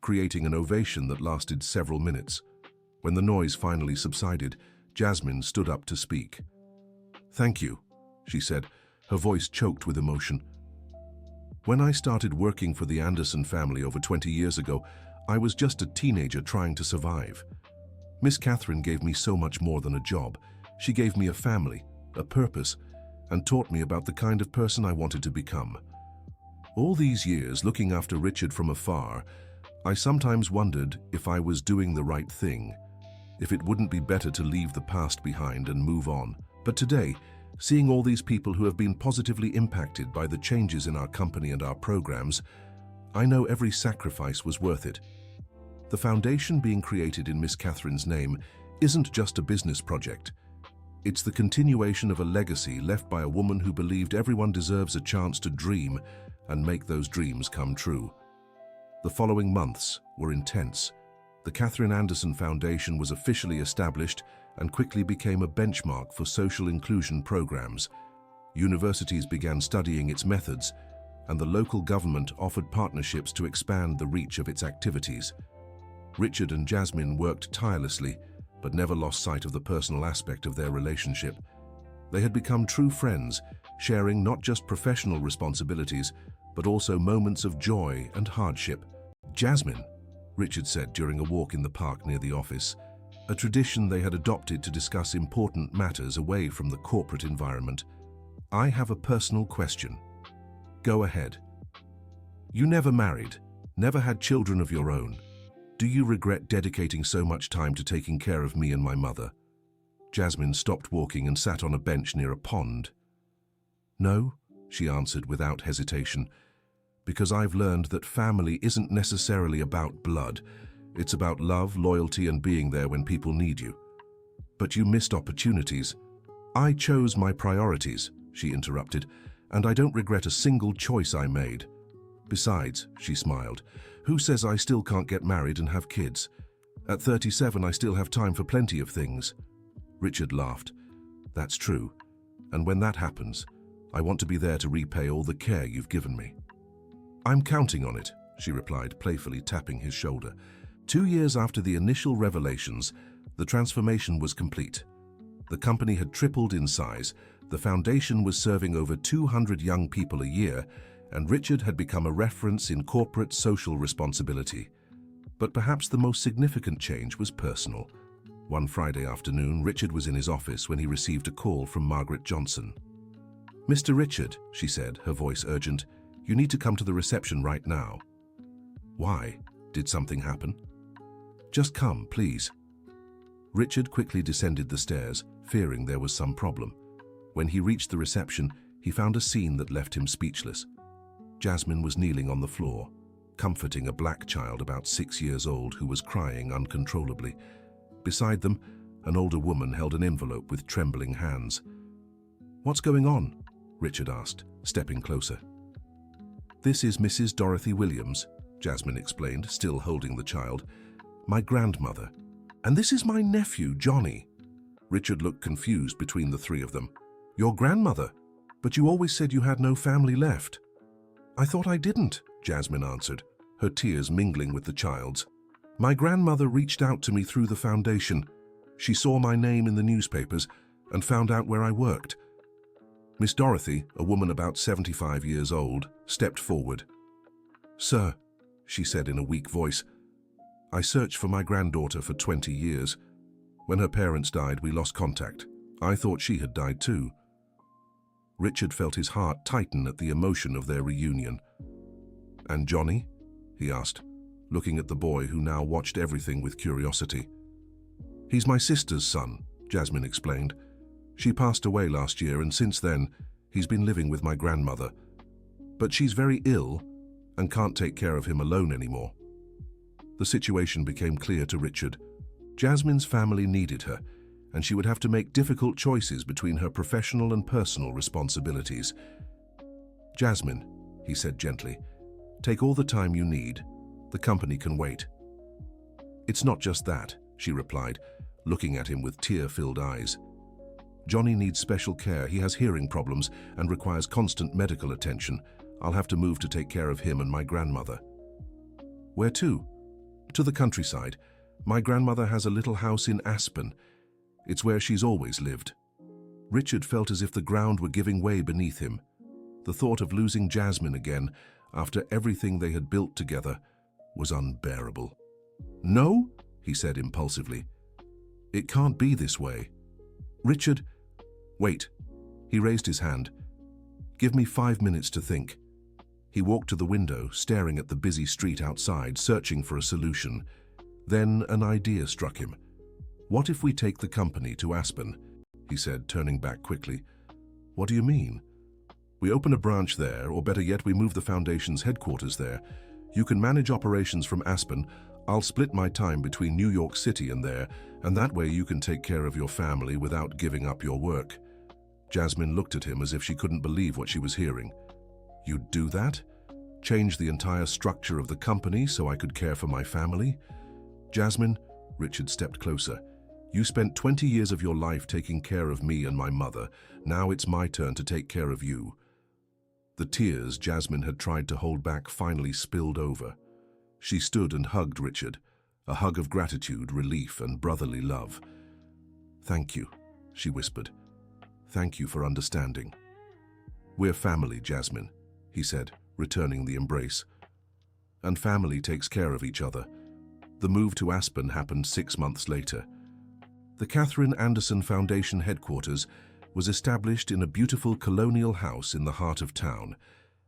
Speaker 1: creating an ovation that lasted several minutes. When the noise finally subsided, Jasmine stood up to speak. "Thank you," she said, her voice choked with emotion. "When I started working for the Anderson family over 20 years ago, I was just a teenager trying to survive. Miss Catherine gave me so much more than a job. She gave me a family, a purpose, and taught me about the kind of person I wanted to become. All these years looking after Richard from afar, I sometimes wondered if I was doing the right thing, if it wouldn't be better to leave the past behind and move on. But today, seeing all these people who have been positively impacted by the changes in our company and our programs, I know every sacrifice was worth it. The foundation being created in Miss Catherine's name isn't just a business project. It's the continuation of a legacy left by a woman who believed everyone deserves a chance to dream and make those dreams come true." The following months were intense. The Catherine Anderson Foundation was officially established and quickly became a benchmark for social inclusion programs. Universities began studying its methods, and the local government offered partnerships to expand the reach of its activities. Richard and Jasmine worked tirelessly, but never lost sight of the personal aspect of their relationship. They had become true friends, sharing not just professional responsibilities, but also moments of joy and hardship. "Jasmine," Richard said during a walk in the park near the office, a tradition they had adopted to discuss important matters away from the corporate environment, "I have a personal question." "Go ahead." "You never married, never had children of your own. Do you regret dedicating so much time to taking care of me and my mother?" Jasmine stopped walking and sat on a bench near a pond. "No," she answered without hesitation, "because I've learned that family isn't necessarily about blood. It's about love, loyalty, and being there when people need you." "But you missed opportunities." "I chose my priorities," she interrupted, "and I don't regret a single choice I made. Besides," she smiled, "who says I still can't get married and have kids? At 37, I still have time for plenty of things." Richard laughed. "That's true. And when that happens, I want to be there to repay all the care you've given me." "I'm counting on it," she replied, playfully tapping his shoulder. 2 years after the initial revelations, the transformation was complete. The company had tripled in size, the foundation was serving over 200 young people a year, and Richard had become a reference in corporate social responsibility. But perhaps the most significant change was personal. One Friday afternoon, Richard was in his office when he received a call from Margaret Johnson. "Mr. Richard," she said, her voice urgent, "you need to come to the reception right now." "Why? Did something happen?" "Just come, please." Richard quickly descended the stairs, fearing there was some problem. When he reached the reception, he found a scene that left him speechless. Jasmine was kneeling on the floor, comforting a black child about 6 years old who was crying uncontrollably. Beside them, an older woman held an envelope with trembling hands. "What's going on?" Richard asked, stepping closer. "This is Mrs. Dorothy Williams," Jasmine explained, still holding the child. "My grandmother. And this is my nephew, Johnny." Richard looked confused between the three of them. "Your grandmother? But you always said you had no family left." "I thought I didn't," Jasmine answered, her tears mingling with the child's. "My grandmother reached out to me through the foundation. She saw my name in the newspapers and found out where I worked." Miss Dorothy, a woman about 75 years old, stepped forward. "Sir," she said in a weak voice, "I searched for my granddaughter for 20 years. When her parents died, we lost contact. I thought she had died too." Richard felt his heart tighten at the emotion of their reunion. "And Johnny?" he asked, looking at the boy who now watched everything with curiosity. "He's my sister's son," Jasmine explained. "She passed away last year, and since then, he's been living with my grandmother. But she's very ill and can't take care of him alone anymore." The situation became clear to Richard. Jasmine's family needed her, and she would have to make difficult choices between her professional and personal responsibilities. "Jasmine," he said gently, "take all the time you need. The company can wait." "It's not just that," she replied, looking at him with tear-filled eyes. "Johnny needs special care. He has hearing problems and requires constant medical attention. I'll have to move to take care of him and my grandmother." "Where to?" "To the countryside. My grandmother has a little house in Aspen. It's where she's always lived." Richard felt as if the ground were giving way beneath him. The thought of losing Jasmine again, after everything they had built together, was unbearable. "No," he said impulsively. "It can't be this way." "Richard, wait." He raised his hand. "Give me 5 minutes to think." He walked to the window, staring at the busy street outside, searching for a solution. Then an idea struck him. "What if we take the company to Aspen?" he said, turning back quickly. "What do you mean?" "We open a branch there, or better yet, we move the Foundation's headquarters there. You can manage operations from Aspen. I'll split my time between New York City and there, and that way you can take care of your family without giving up your work." Jasmine looked at him as if she couldn't believe what she was hearing. "You'd do that? Change the entire structure of the company so I could care for my family?" "Jasmine," Richard stepped closer, "you spent 20 years of your life taking care of me and my mother. Now it's my turn to take care of you." The tears Jasmine had tried to hold back finally spilled over. She stood and hugged Richard, a hug of gratitude, relief, and brotherly love. "Thank you," she whispered. "Thank you for understanding." "We're family, Jasmine," he said, returning the embrace. "And family takes care of each other." The move to Aspen happened 6 months later. The Katherine Anderson Foundation headquarters was established in a beautiful colonial house in the heart of town,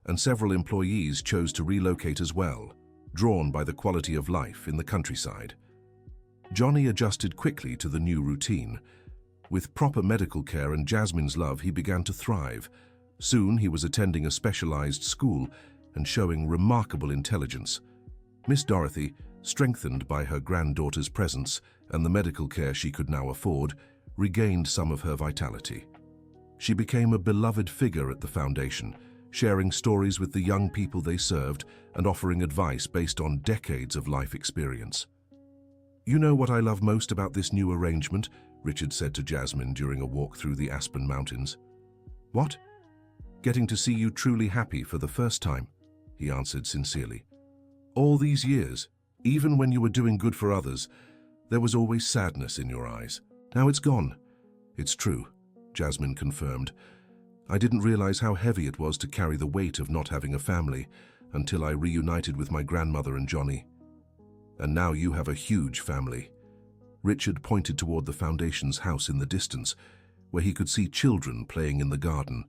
Speaker 1: and several employees chose to relocate as well, drawn by the quality of life in the countryside. Johnny adjusted quickly to the new routine. With proper medical care and Jasmine's love, he began to thrive. Soon he was attending a specialized school and showing remarkable intelligence. Miss Dorothy, strengthened by her granddaughter's presence and the medical care she could now afford, regained some of her vitality. She became a beloved figure at the foundation, sharing stories with the young people they served and offering advice based on decades of life experience. "You know what I love most about this new arrangement?" Richard said to Jasmine during a walk through the Aspen Mountains. "What?" "Getting to see you truly happy for the first time," he answered sincerely. "All these years, even when you were doing good for others, there was always sadness in your eyes. Now it's gone." "It's true," Jasmine confirmed. "I didn't realize how heavy it was to carry the weight of not having a family until I reunited with my grandmother and Johnny. And now you have a huge family." Richard pointed toward the Foundation's house in the distance, where he could see children playing in the garden.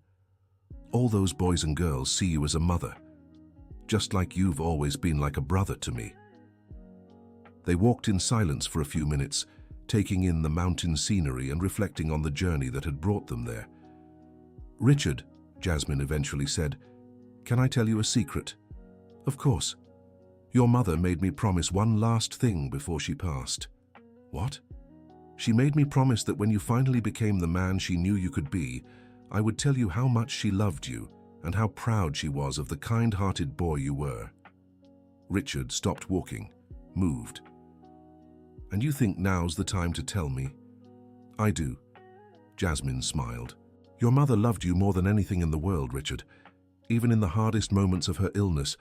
Speaker 1: "All those boys and girls see you as a mother, just like you've always been like a brother to me." They walked in silence for a few minutes, taking in the mountain scenery and reflecting on the journey that had brought them there. "Richard," Jasmine eventually said, "can I tell you a secret?" "Of course." "Your mother made me promise one last thing before she passed." "What?" "She made me promise that when you finally became the man she knew you could be, I would tell you how much she loved you and how proud she was of the kind-hearted boy you were." Richard stopped walking, moved. "And you think now's the time to tell me?" "I do." Jasmine smiled. "Your mother loved you more than anything in the world, Richard. Even in the hardest moments of her illness,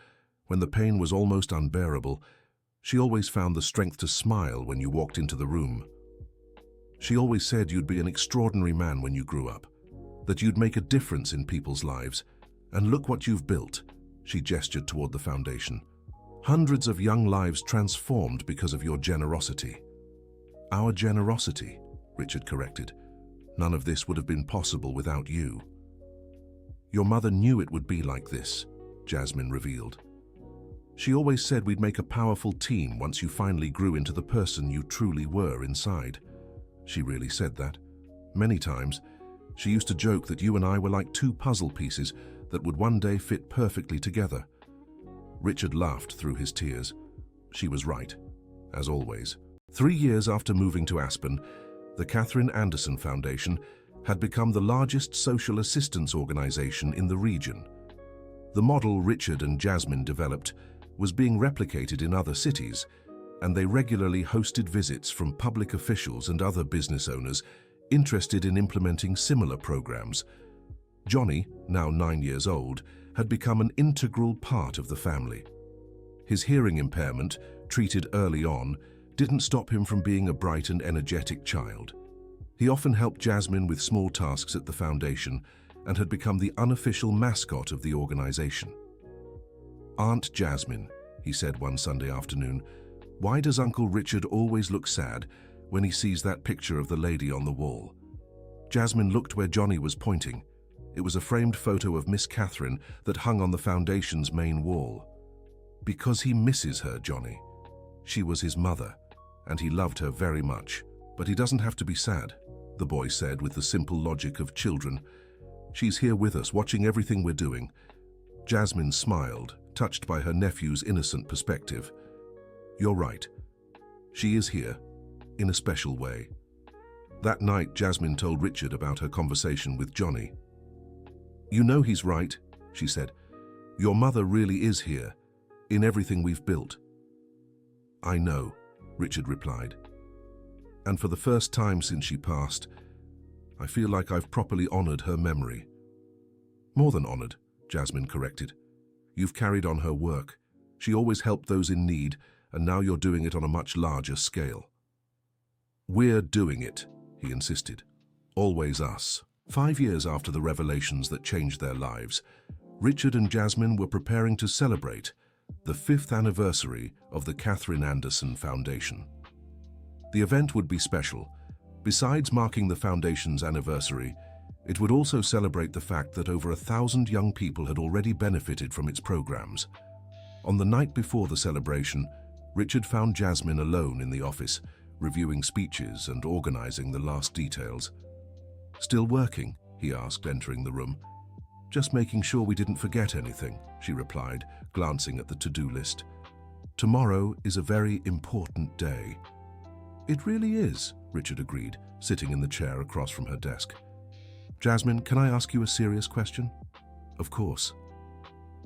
Speaker 1: when the pain was almost unbearable, she always found the strength to smile when you walked into the room. She always said you'd be an extraordinary man when you grew up, that you'd make a difference in people's lives. And look what you've built." She gestured toward the foundation. "Hundreds of young lives transformed because of your generosity." "Our generosity," Richard corrected. "None of this would have been possible without you." "Your mother knew it would be like this," Jasmine revealed. "She always said we'd make a powerful team once you finally grew into the person you truly were inside." She really said that. Many times, she used to joke that you and I were like two puzzle pieces that would one day fit perfectly together. Richard laughed through his tears. She was right. as always. 3 years after moving to Aspen, the Catherine Anderson Foundation had become the largest social assistance organization in the region. The model Richard and Jasmine developed was being replicated in other cities, and they regularly hosted visits from public officials and other business owners interested in implementing similar programs. Johnny, now 9 years old, had become an integral part of the family. His hearing impairment, treated early on, didn't stop him from being a bright and energetic child. He often helped Jasmine with small tasks at the foundation and had become the unofficial mascot of the organization. "Aunt Jasmine," he said one Sunday afternoon, "why does Uncle Richard always look sad when he sees that picture of the lady on the wall?" Jasmine looked where Johnny was pointing. It was a framed photo of Miss Catherine that hung on the foundation's main wall. "Because he misses her, Johnny. She was his mother, and he loved her very much. But he doesn't have to be sad," the boy said with the simple logic of children. "She's here with us, watching everything we're doing." Jasmine smiled, touched by her nephew's innocent perspective. "You're right. She is here, in a special way." That night, Jasmine told Richard about her conversation with Johnny. "You know he's right," she said. "Your mother really is here, in everything we've built." "I know," Richard replied. "And for the first time since she passed, I feel like I've properly honored her memory." "More than honored," Jasmine corrected. "You've carried on her work. She always helped those in need, and now you're doing it on a much larger scale." "We're doing it," he insisted. "Always us." 5 years after the revelations that changed their lives, Richard and Jasmine were preparing to celebrate the 5th anniversary of the Catherine Anderson Foundation. The event would be special. Besides marking the foundation's anniversary, it would also celebrate the fact that over 1,000 young people had already benefited from its programs. On the night before the celebration, Richard found Jasmine alone in the office, reviewing speeches and organizing the last details. "Still working?" he asked, entering the room. "Just making sure we didn't forget anything," she replied, glancing at the to-do list. "Tomorrow is a very important day." "It really is," Richard agreed, sitting in the chair across from her desk. "Jasmine, can I ask you a serious question?" "Of course."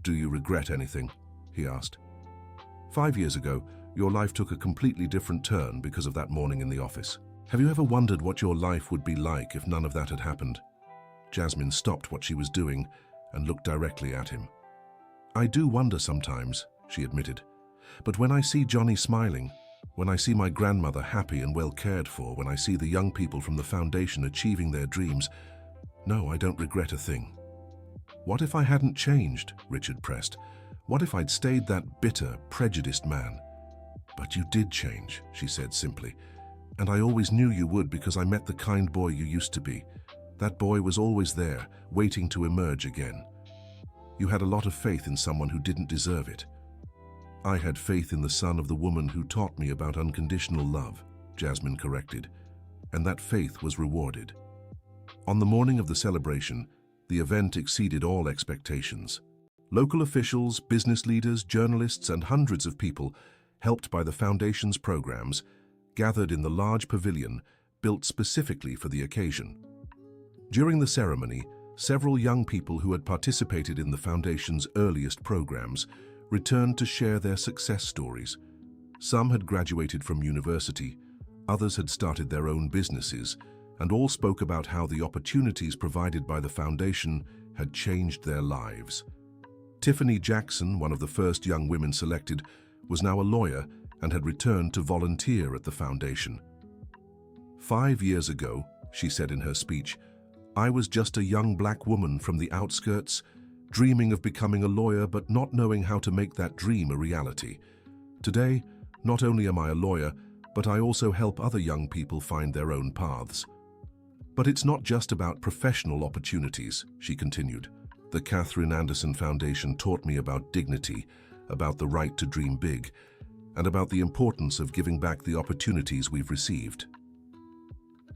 Speaker 1: "Do you regret anything?" he asked. 5 years ago, your life took a completely different turn because of that morning in the office. Have you ever wondered what your life would be like if none of that had happened?" Jasmine stopped what she was doing and looked directly at him. "I do wonder sometimes," she admitted. "But when I see Johnny smiling, when I see my grandmother happy and well cared for, when I see the young people from the foundation achieving their dreams, no, I don't regret a thing." "What if I hadn't changed?" Richard pressed. "What if I'd stayed that bitter, prejudiced man?" "But you did change," she said simply. "And I always knew you would because I met the kind boy you used to be. That boy was always there, waiting to emerge again. You had a lot of faith in someone who didn't deserve it." "I had faith in the son of the woman who taught me about unconditional love," Jasmine corrected, "and that faith was rewarded." On the morning of the celebration, the event exceeded all expectations. Local officials, business leaders, journalists, and hundreds of people, helped by the Foundation's programs, gathered in the large pavilion built specifically for the occasion. During the ceremony, several young people who had participated in the Foundation's earliest programs returned to share their success stories. Some had graduated from university, others had started their own businesses, and all spoke about how the opportunities provided by the Foundation had changed their lives. Tiffany Jackson, one of the first young women selected, was now a lawyer and had returned to volunteer at the Foundation. "5 years ago," she said in her speech, "I was just a young black woman from the outskirts, dreaming of becoming a lawyer but not knowing how to make that dream a reality. Today, not only am I a lawyer, but I also help other young people find their own paths." "But it's not just about professional opportunities," she continued. "The Catherine Anderson Foundation taught me about dignity, about the right to dream big, and about the importance of giving back the opportunities we've received."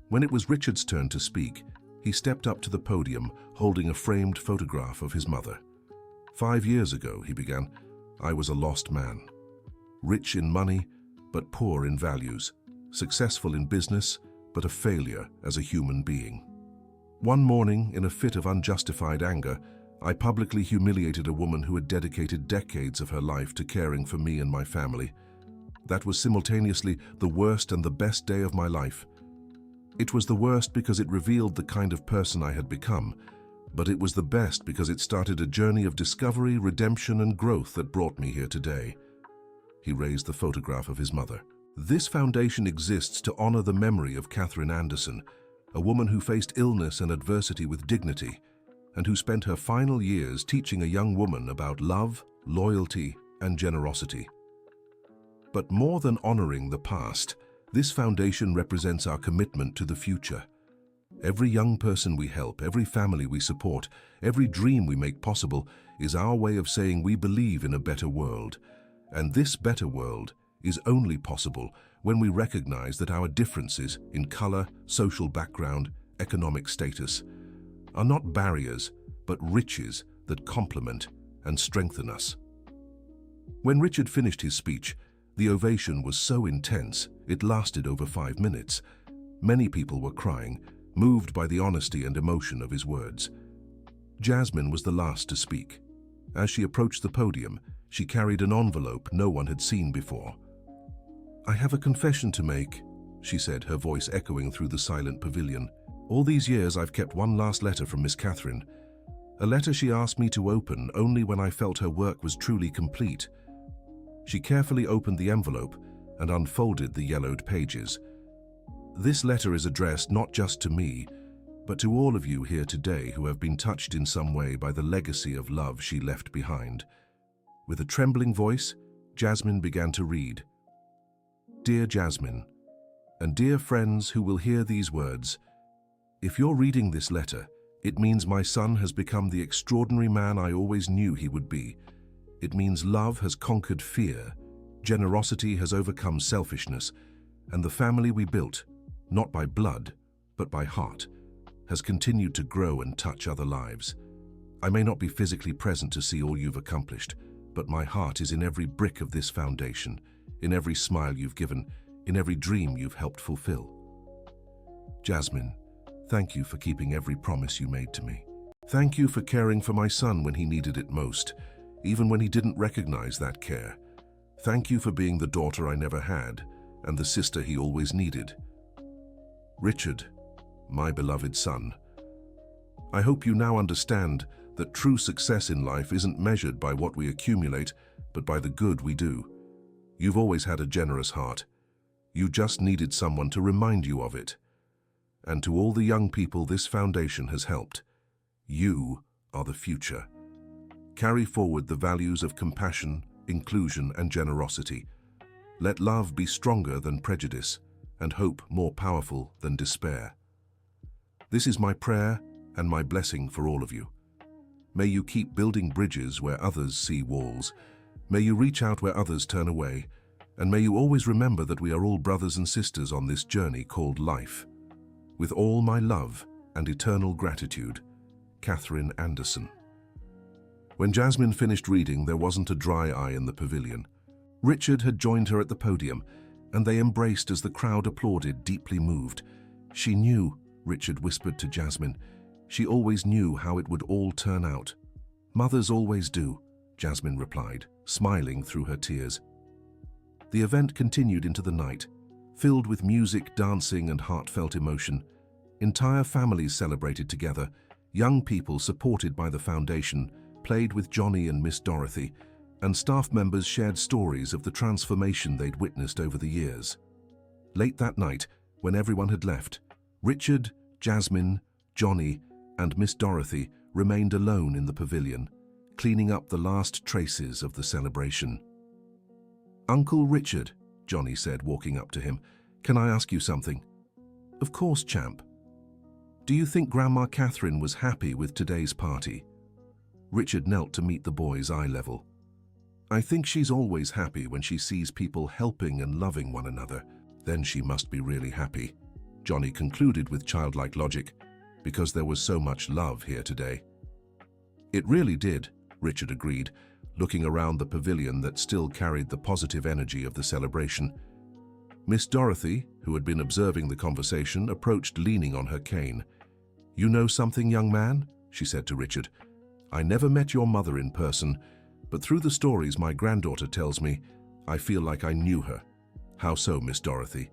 Speaker 1: When it was Richard's turn to speak, he stepped up to the podium holding a framed photograph of his mother. "5 years ago," he began, "I was a lost man. Rich in money, but poor in values, successful in business, but a failure as a human being. One morning, in a fit of unjustified anger, I publicly humiliated a woman who had dedicated decades of her life to caring for me and my family. That was simultaneously the worst and the best day of my life. It was the worst because it revealed the kind of person I had become, but it was the best because it started a journey of discovery, redemption, and growth that brought me here today. He raised the photograph of his mother. This foundation exists to honor the memory of Catherine Anderson, a woman who faced illness and adversity with dignity, and who spent her final years teaching a young woman about love, loyalty, and generosity. But more than honoring the past, this foundation represents our commitment to the future. Every young person we help, every family we support, every dream we make possible is our way of saying we believe in a better world. And this better world is only possible when we recognize that our differences in color, social background, economic status are not barriers, but riches that complement and strengthen us. When Richard finished his speech, the ovation was so intense it lasted over 5 minutes. Many people were crying, moved by the honesty and emotion of his words. Jasmine was the last to speak. As she approached the podium, she carried an envelope no one had seen before. "I have a confession to make," she said, her voice echoing through the silent pavilion. "All these years I've kept one last letter from Miss Catherine. A letter she asked me to open only when I felt her work was truly complete." She carefully opened the envelope and unfolded the yellowed pages. "This letter is addressed not just to me, but to all of you here today who have been touched in some way by the legacy of love she left behind." With a trembling voice, Jasmine began to read. "Dear Jasmine, and dear friends who will hear these words, if you're reading this letter, it means my son has become the extraordinary man I always knew he would be. It means love has conquered fear, generosity has overcome selfishness, and the family we built, not by blood, but by heart, has continued to grow and touch other lives. I may not be physically present to see all you've accomplished, but my heart is in every brick of this foundation, in every smile you've given, in every dream you've helped fulfill. Jasmine, thank you for keeping every promise you made to me. Thank you for caring for my son when he needed it most, even when he didn't recognize that care. Thank you for being the daughter I never had and the sister he always needed. Richard, my beloved son, I hope you now understand that true success in life isn't measured by what we accumulate, but by the good we do. You've always had a generous heart. You just needed someone to remind you of it. And to all the young people this foundation has helped, you are the future. Carry forward the values of compassion, inclusion, and generosity. Let love be stronger than prejudice, and hope more powerful than despair. This is my prayer and my blessing for all of you. May you keep building bridges where others see walls. May you reach out where others turn away. And may you always remember that we are all brothers and sisters on this journey called life. With all my love and eternal gratitude, Catherine Anderson. When Jasmine finished reading, there wasn't a dry eye in the pavilion. Richard had joined her at the podium, and they embraced as the crowd applauded, deeply moved. She knew, Richard whispered to Jasmine. She always knew how it would all turn out. Mothers always do, Jasmine replied, smiling through her tears. The event continued into the night, filled with music, dancing, and heartfelt emotion. Entire families celebrated together. Young people supported by the foundation played with Johnny and Miss Dorothy, and staff members shared stories of the transformation they'd witnessed over the years. Late that night, when everyone had left, Richard, Jasmine, Johnny, and Miss Dorothy remained alone in the pavilion, cleaning up the last traces of the celebration. "Uncle Richard," Johnny said, walking up to him, "can I ask you something?" "Of course, champ." "Do you think Grandma Catherine was happy with today's party?" Richard knelt to meet the boy's eye level. "I think she's always happy when she sees people helping and loving one another. Then she must be really happy," Johnny concluded with childlike logic, "because there was so much love here today." "It really did," Richard agreed, looking around the pavilion that still carried the positive energy of the celebration. Miss Dorothy, who had been observing the conversation, approached leaning on her cane. "You know something, young man?" she said to Richard. "I never met your mother in person, but through the stories my granddaughter tells me, I feel like I knew her." "How so, Miss Dorothy?"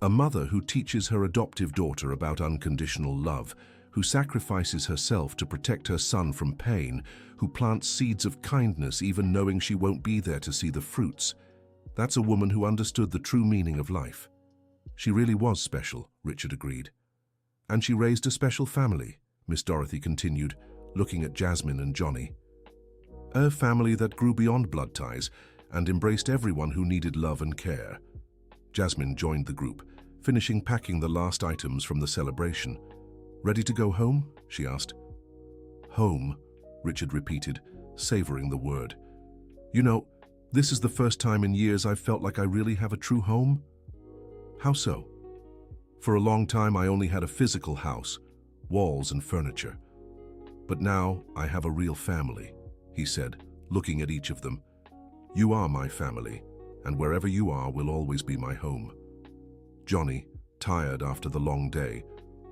Speaker 1: "A mother who teaches her adoptive daughter about unconditional love, who sacrifices herself to protect her son from pain, who plants seeds of kindness even knowing she won't be there to see the fruits. That's a woman who understood the true meaning of life." "She really was special," Richard agreed. "And she raised a special family," Miss Dorothy continued, looking at Jasmine and Johnny. "A family that grew beyond blood ties and embraced everyone who needed love and care." Jasmine joined the group, finishing packing the last items from the celebration. "Ready to go home?" she asked. "Home," Richard repeated, savoring the word. "You know, this is the first time in years I've felt like I really have a true home." "How so?" "For a long time I only had a physical house, walls and furniture. But now I have a real family," he said, looking at each of them. "You are my family, and wherever you are will always be my home." Johnny, tired after the long day,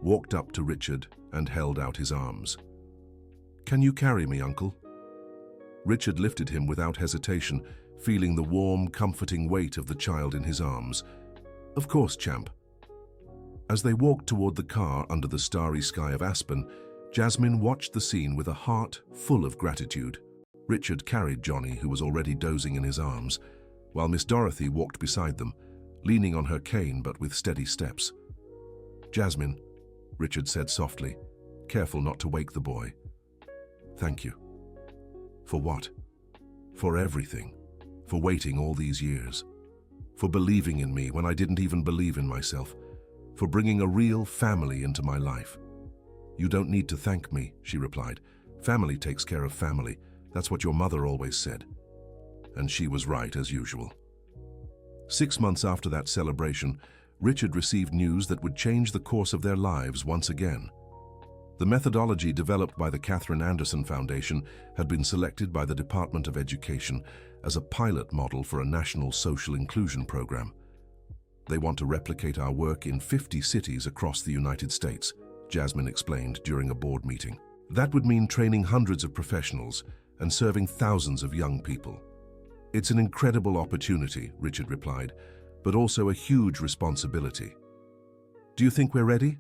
Speaker 1: walked up to Richard and held out his arms. "Can you carry me, Uncle?" Richard lifted him without hesitation, feeling the warm, comforting weight of the child in his arms. "Of course, champ." As they walked toward the car under the starry sky of Aspen, Jasmine watched the scene with a heart full of gratitude. Richard carried Johnny, who was already dozing in his arms, while Miss Dorothy walked beside them, leaning on her cane but with steady steps. "Jasmine," Richard said softly, careful not to wake the boy. "Thank you." "For what?" "For everything. For waiting all these years. For believing in me when I didn't even believe in myself. For bringing a real family into my life." "You don't need to thank me," she replied. "Family takes care of family. That's what your mother always said." And she was right, as usual. 6 months after that celebration, Richard received news that would change the course of their lives once again. The methodology developed by the Katherine Anderson Foundation had been selected by the Department of Education as a pilot model for a national social inclusion program. "They want to replicate our work in 50 cities across the United States," Jasmine explained during a board meeting. "That would mean training hundreds of professionals and serving thousands of young people." "It's an incredible opportunity," Richard replied, "but also a huge responsibility." "Do you think we're ready?"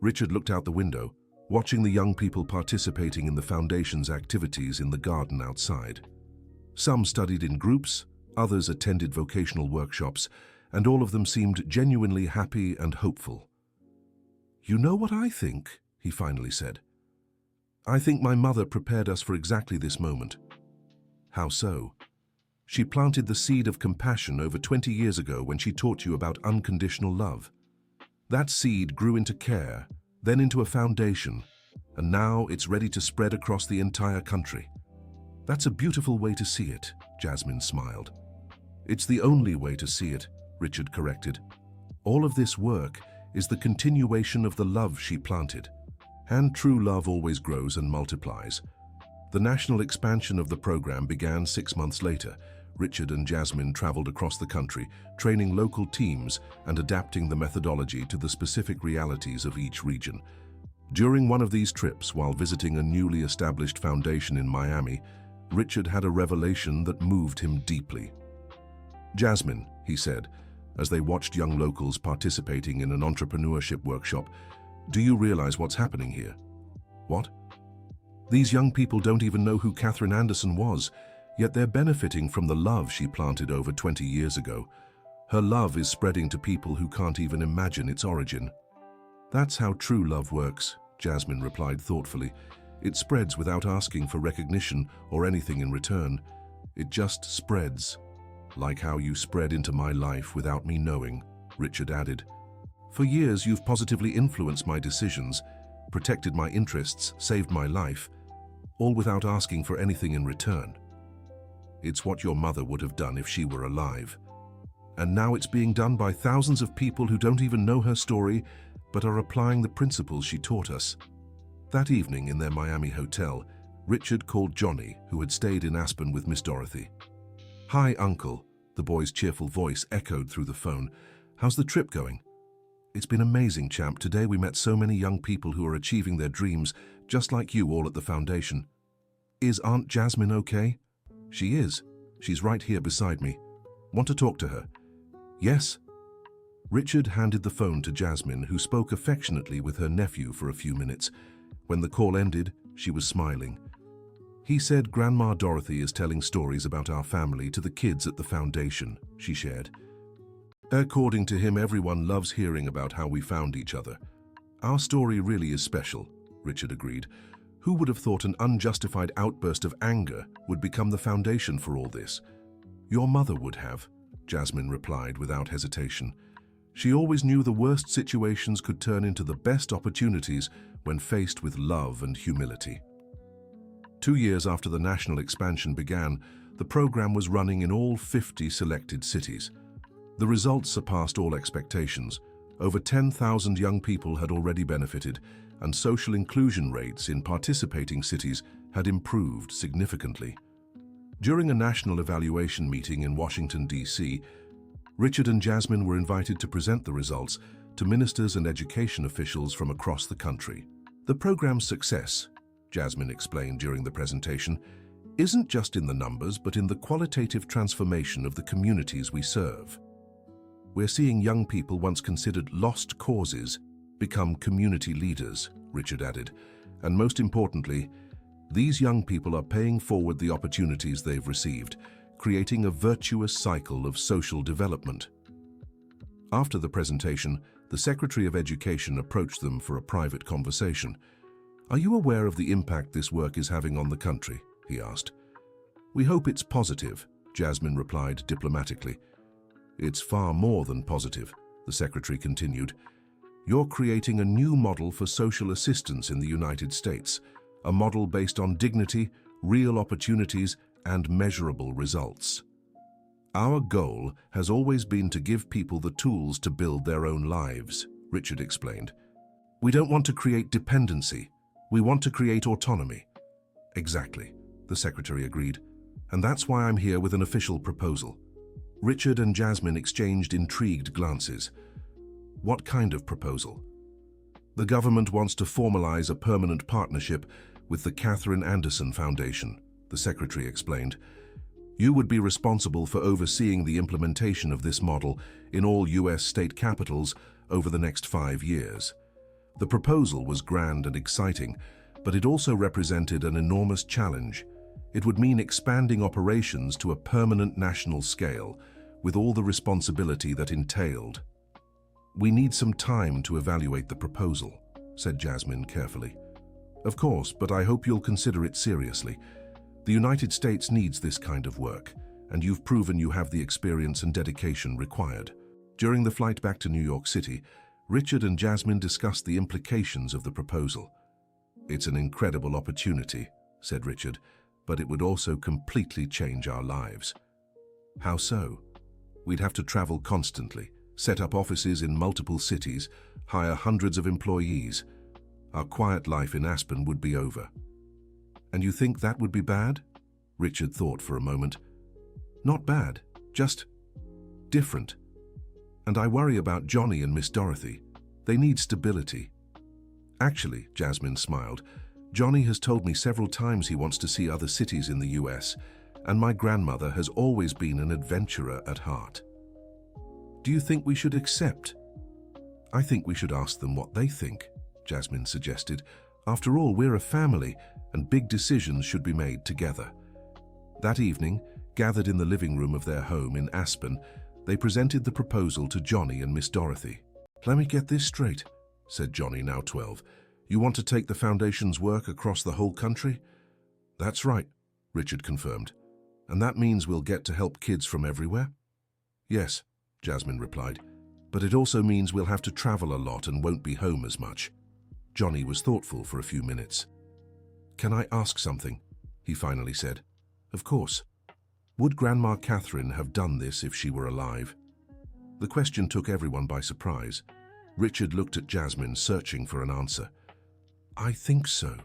Speaker 1: Richard looked out the window, watching the young people participating in the Foundation's activities in the garden outside. Some studied in groups, others attended vocational workshops, and all of them seemed genuinely happy and hopeful. "You know what I think?" he finally said. "I think my mother prepared us for exactly this moment." "How so?" "She planted the seed of compassion over 20 years ago when she taught you about unconditional love. That seed grew into care, then into a foundation, and now it's ready to spread across the entire country." "That's a beautiful way to see it," Jasmine smiled. "It's the only way to see it," Richard corrected. "All of this work is the continuation of the love she planted. And true love always grows and multiplies." The national expansion of the program began 6 months later. Richard and Jasmine traveled across the country, training local teams and adapting the methodology to the specific realities of each region. During one of these trips, while visiting a newly established foundation in Miami, Richard had a revelation that moved him deeply. "Jasmine," he said, as they watched young locals participating in an entrepreneurship workshop, "do you realize what's happening here?" "What?" "These young people don't even know who Katherine Anderson was, yet they're benefiting from the love she planted over 20 years ago. Her love is spreading to people who can't even imagine its origin." "That's how true love works," Jasmine replied thoughtfully. "It spreads without asking for recognition or anything in return. It just spreads. Like how you spread into my life without me knowing," Richard added. "For years you've positively influenced my decisions, protected my interests, saved my life, all without asking for anything in return. It's what your mother would have done if she were alive. And now it's being done by thousands of people who don't even know her story, but are applying the principles she taught us." That evening in their Miami hotel, Richard called Johnny, who had stayed in Aspen with Miss Dorothy. "Hi, Uncle," The boy's cheerful voice echoed through the phone. "How's the trip going?" "It's been amazing, champ. Today we met so many young people who are achieving their dreams, just like you all at the foundation." "Is Aunt Jasmine okay?" "She is. She's right here beside me. Want to talk to her?" "Yes." Richard handed the phone to Jasmine, who spoke affectionately with her nephew for a few minutes. When the call ended, she was smiling. "He said Grandma Dorothy is telling stories about our family to the kids at the foundation," she shared. "According to him, everyone loves hearing about how we found each other. Our story really is special," Richard agreed. "Who would have thought an unjustified outburst of anger would become the foundation for all this?" "Your mother would have," Jasmine replied without hesitation. "She always knew the worst situations could turn into the best opportunities when faced with love and humility." 2 years after the national expansion began, the program was running in all 50 selected cities. The results surpassed all expectations. Over 10,000 young people had already benefited, and social inclusion rates in participating cities had improved significantly. During a national evaluation meeting in Washington, D.C., Richard and Jasmine were invited to present the results to ministers and education officials from across the country. "The program's success," Jasmine explained during the presentation, "isn't just in the numbers, but in the qualitative transformation of the communities we serve. We're seeing young people once considered lost causes become community leaders," Richard added. "And most importantly, these young people are paying forward the opportunities they've received, creating a virtuous cycle of social development." After the presentation, the Secretary of Education approached them for a private conversation. "Are you aware of the impact this work is having on the country?" he asked. "We hope it's positive," Jasmine replied diplomatically. "It's far more than positive," the Secretary continued. "You're creating a new model for social assistance in the United States, a model based on dignity, real opportunities, and measurable results. Our goal has always been to give people the tools to build their own lives," Richard explained. "We don't want to create dependency. We want to create autonomy." "Exactly," the Secretary agreed. "And that's why I'm here with an official proposal." Richard and Jasmine exchanged intrigued glances. "What kind of proposal?" "The government wants to formalize a permanent partnership with the Katherine Anderson Foundation," the Secretary explained. "You would be responsible for overseeing the implementation of this model in all U.S. state capitals over the next 5 years. The proposal was grand and exciting, but it also represented an enormous challenge. It would mean expanding operations to a permanent national scale, with all the responsibility that entailed." "We need some time to evaluate the proposal," said Jasmine carefully. "Of course, but I hope you'll consider it seriously. The United States needs this kind of work, and you've proven you have the experience and dedication required." During the flight back to New York City, Richard and Jasmine discussed the implications of the proposal. "It's an incredible opportunity," said Richard, "but it would also completely change our lives." "How so?" "We'd have to travel constantly, set up offices in multiple cities, hire hundreds of employees. Our quiet life in Aspen would be over." "And you think that would be bad?" Richard thought for a moment. "Not bad, just different. And I worry about Johnny and Miss Dorothy. They need stability." "Actually," Jasmine smiled, "Johnny has told me several times he wants to see other cities in the US, and my grandmother has always been an adventurer at heart." "Do you think we should accept?" "I think we should ask them what they think," Jasmine suggested. "After all, we're a family, and big decisions should be made together." That evening, gathered in the living room of their home in Aspen, they presented the proposal to Johnny and Miss Dorothy. "Let me get this straight," said Johnny, now 12. "You want to take the Foundation's work across the whole country?" "That's right," Richard confirmed. "And that means we'll get to help kids from everywhere?" "Yes," Jasmine replied. "But it also means we'll have to travel a lot and won't be home as much." Johnny was thoughtful for a few minutes. "Can I ask something?" he finally said. "Of course. Would Grandma Catherine have done this if she were alive?" The question took everyone by surprise. Richard looked at Jasmine, searching for an answer. "I think so,"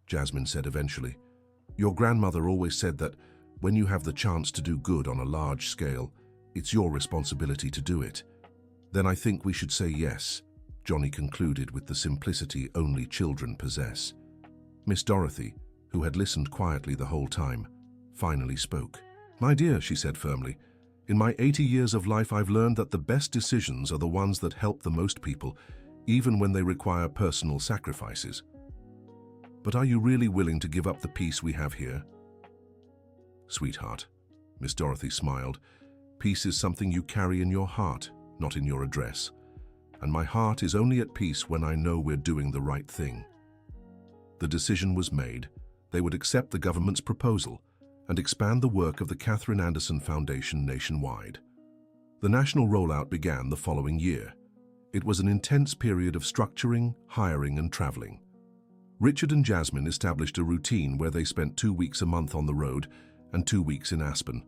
Speaker 1: Jasmine said eventually. "Your grandmother always said that when you have the chance to do good on a large scale, It's your responsibility to do it. Then I think we should say yes, Johnny concluded with the simplicity only children possess. Miss Dorothy, who had listened quietly the whole time, finally spoke. "My dear," she said firmly, "in my 80 years of life I've learned that the best decisions are the ones that help the most people, even when they require personal sacrifices. But are you really willing to give up the peace we have here?" "Sweetheart," Miss Dorothy smiled, "peace is something you carry in your heart, not in your address. And my heart is only at peace when I know we're doing the right thing." The decision was made. They would accept the government's proposal and expand the work of the Catherine Anderson Foundation nationwide. The national rollout began the following year. It was an intense period of structuring, hiring, and traveling. Richard and Jasmine established a routine where they spent 2 weeks a month on the road and 2 weeks in Aspen,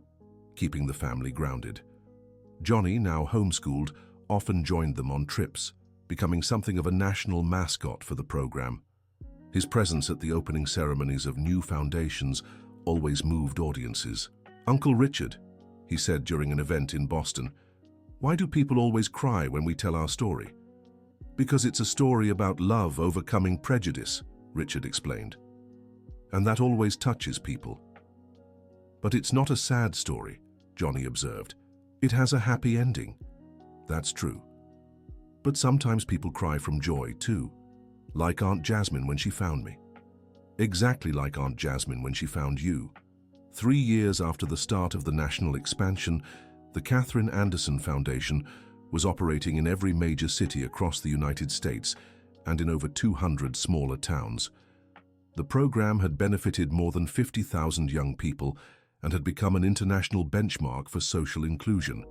Speaker 1: keeping the family grounded. Johnny, now homeschooled, often joined them on trips, becoming something of a national mascot for the program. His presence at the opening ceremonies of new foundations always moved audiences. "Uncle Richard," he said during an event in Boston, "why do people always cry when we tell our story?" "Because it's a story about love overcoming prejudice," Richard explained. "And that always touches people." "But it's not a sad story," Johnny observed. "It has a happy ending." "That's true. But sometimes people cry from joy too, like Aunt Jasmine when she found me." "Exactly like Aunt Jasmine when she found you." 3 years after the start of the national expansion, the Catherine Anderson Foundation was operating in every major city across the United States and in over 200 smaller towns. The program had benefited more than 50,000 young people and had become an international benchmark for social inclusion.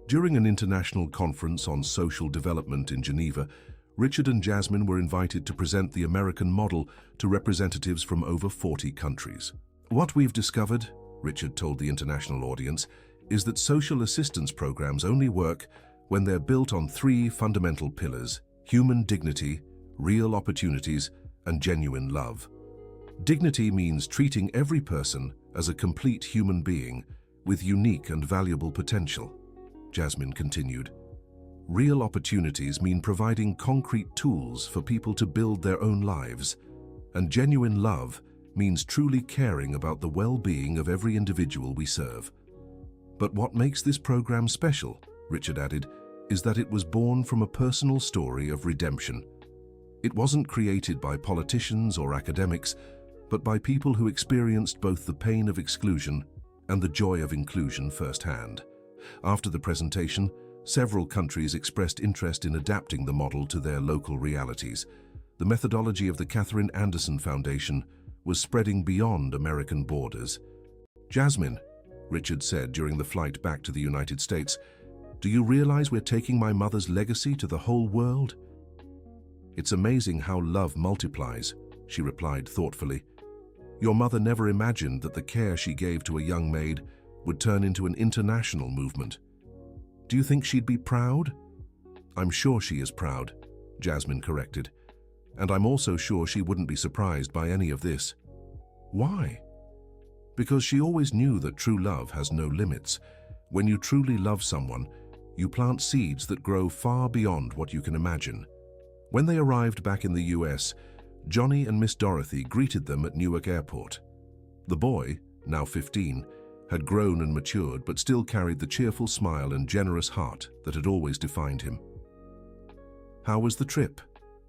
Speaker 1: During an international conference on social development in Geneva, Richard and Jasmine were invited to present the American model to representatives from over 40 countries. "What we've discovered," Richard told the international audience, "is that social assistance programs only work when they're built on 3 fundamental pillars: human dignity, real opportunities, and genuine love. Dignity means treating every person as a complete human being with unique and valuable potential," Jasmine continued. "Real opportunities mean providing concrete tools for people to build their own lives. And genuine love means truly caring about the well-being of every individual we serve." "But what makes this program special," Richard added, "is that it was born from a personal story of redemption. It wasn't created by politicians or academics, but by people who experienced both the pain of exclusion and the joy of inclusion firsthand." After the presentation, several countries expressed interest in adapting the model to their local realities. The methodology of the Catherine Anderson Foundation was spreading beyond American borders. "Jasmine," Richard said during the flight back to the United States, "do you realize we're taking my mother's legacy to the whole world?" "It's amazing how love multiplies," she replied thoughtfully. "Your mother never imagined that the care she gave to a young maid would turn into an international movement. Do you think she'd be proud?" "I'm sure she is proud," Jasmine corrected. "And I'm also sure she wouldn't be surprised by any of this." "Why?" "Because she always knew that true love has no limits. When you truly love someone, you plant seeds that grow far beyond what you can imagine." When they arrived back in the US, Johnny and Miss Dorothy greeted them at Newark Airport. The boy, now 15, had grown and matured but still carried the cheerful smile and generous heart that had always defined him. "How was the trip?"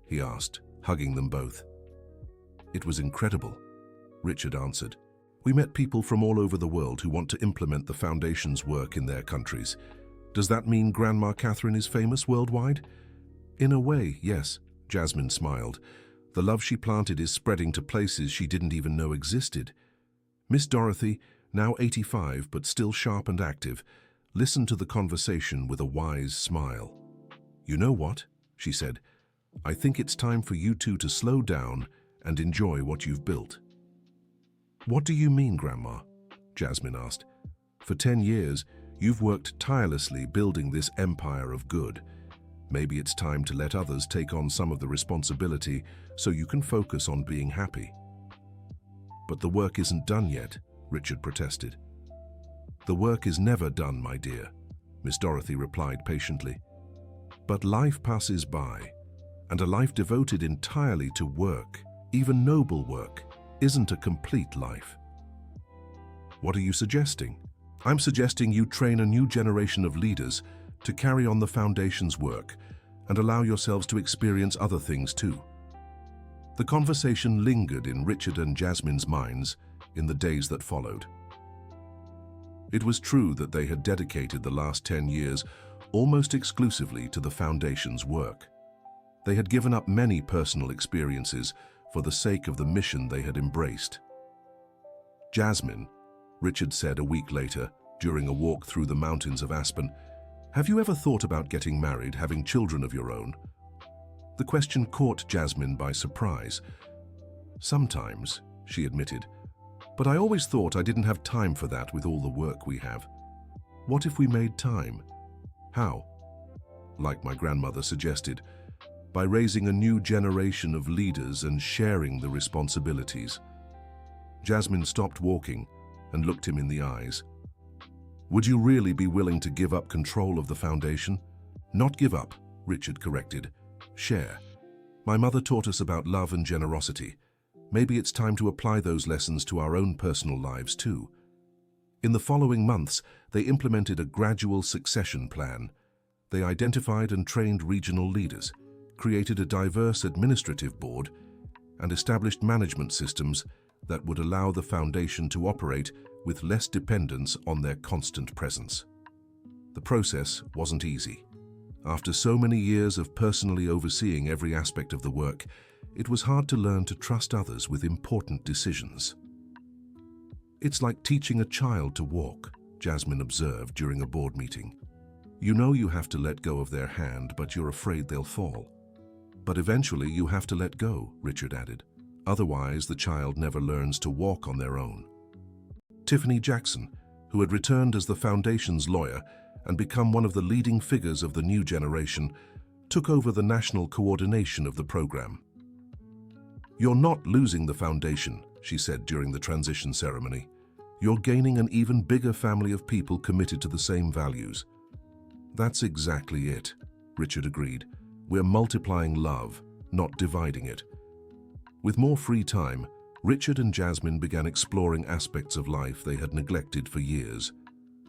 Speaker 1: he asked, hugging them both. "It was incredible," Richard answered. "We met people from all over the world who want to implement the Foundation's work in their countries. Does that mean Grandma Catherine is famous worldwide?" "In a way, yes," Jasmine smiled. "The love she planted is spreading to places she didn't even know existed." Miss Dorothy, now 85 but still sharp and active, listened to the conversation with a wise smile. "You know what?" she said. "I think it's time for you two to slow down and enjoy what you've built." "What do you mean, Grandma?" Jasmine asked. "For 10 years, you've worked tirelessly building this empire of good. Maybe it's time to let others take on some of the responsibility so you can focus on being happy." "But the work isn't done yet," Richard protested. "The work is never done, my dear," Miss Dorothy replied patiently. But life passes by, and a life devoted entirely to work, even noble work, isn't a complete life. What are you suggesting? I'm suggesting you train a new generation of leaders to carry on the Foundation's work and allow yourselves to experience other things too. The conversation lingered in Richard and Jasmine's minds in the days that followed. It was true that they had dedicated the last 10 years almost exclusively to the Foundation's work. They had given up many personal experiences for the sake of the mission they had embraced. Jasmine, Richard said a week later, during a walk through the mountains of Aspen, have you ever thought about getting married, having children of your own? The question caught Jasmine by surprise. Sometimes, she admitted, but I always thought I didn't have time for that with all the work we have. What if we made time? How? Like my grandmother suggested, by raising a new generation of leaders and sharing the responsibilities. Jasmine stopped walking and looked him in the eyes. Would you really be willing to give up control of the Foundation? Not give up, Richard corrected. Share. My mother taught us about love and generosity. Maybe it's time to apply those lessons to our own personal lives too. In the following months, they implemented a gradual succession plan. They identified and trained regional leaders, created a diverse administrative board, and established management systems that would allow the Foundation to operate with less dependence on their constant presence. The process wasn't easy. After so many years of personally overseeing every aspect of the work, it was hard to learn to trust others with important decisions. It's like teaching a child to walk, Jasmine observed during a board meeting. You know you have to let go of their hand, but you're afraid they'll fall. But eventually you have to let go, Richard added. Otherwise, the child never learns to walk on their own. Tiffany Jackson, who had returned as the Foundation's lawyer and become one of the leading figures of the new generation, took over the national coordination of the program. You're not losing the Foundation, she said during the transition ceremony. You're gaining an even bigger family of people committed to the same values. That's exactly it, Richard agreed. We're multiplying love, not dividing it. With more free time, Richard and Jasmine began exploring aspects of life they had neglected for years.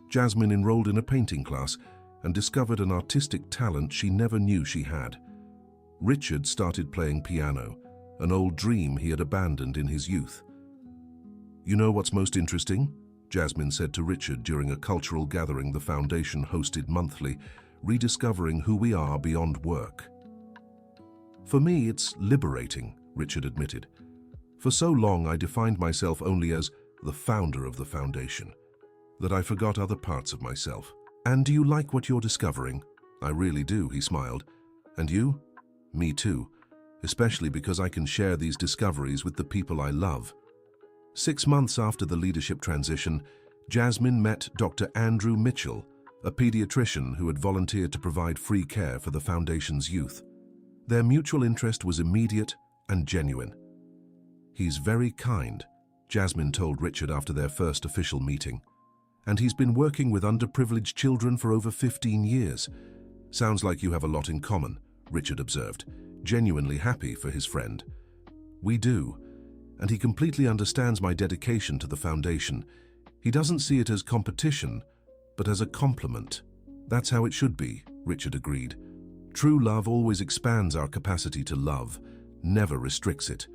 Speaker 1: Jasmine enrolled in a painting class and discovered an artistic talent she never knew she had. Richard started playing piano, an old dream he had abandoned in his youth. You know what's most interesting? Jasmine said to Richard during a cultural gathering the Foundation hosted monthly, rediscovering who we are beyond work. For me, it's liberating, Richard admitted. For so long, I defined myself only as the founder of the Foundation, that I forgot other parts of myself. And do you like what you're discovering? I really do, he smiled. And you? Me too, especially because I can share these discoveries with the people I love. 6 months after the leadership transition, Jasmine met Dr. Andrew Mitchell, a pediatrician who had volunteered to provide free care for the Foundation's youth. Their mutual interest was immediate and genuine. He's very kind, Jasmine told Richard after their first official meeting. And he's been working with underprivileged children for over 15 years. Sounds like you have a lot in common, Richard observed, genuinely happy for his friend. We do, and he completely understands my dedication to the Foundation. He doesn't see it as competition, but as a compliment. That's how it should be, Richard agreed. True love always expands our capacity to love, never restricts it.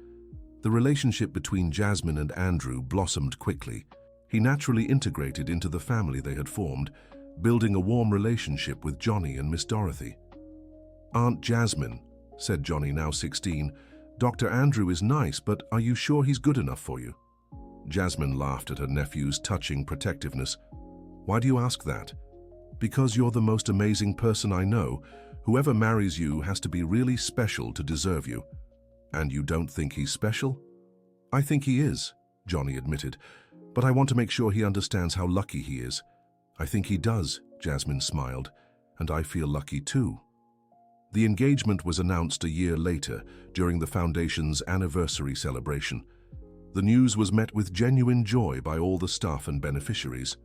Speaker 1: The relationship between Jasmine and Andrew blossomed quickly. He naturally integrated into the family they had formed, building a warm relationship with Johnny and Miss Dorothy. Aunt Jasmine, said Johnny, now 16, Dr. Andrew is nice, but are you sure he's good enough for you? Jasmine laughed at her nephew's touching protectiveness. Why do you ask that? Because you're the most amazing person I know. Whoever marries you has to be really special to deserve you. And you don't think he's special? I think he is, Johnny admitted, but I want to make sure he understands how lucky he is. I think he does, Jasmine smiled, and I feel lucky too. The engagement was announced a year later during the Foundation's anniversary celebration. The news was met with genuine joy by all the staff and beneficiaries.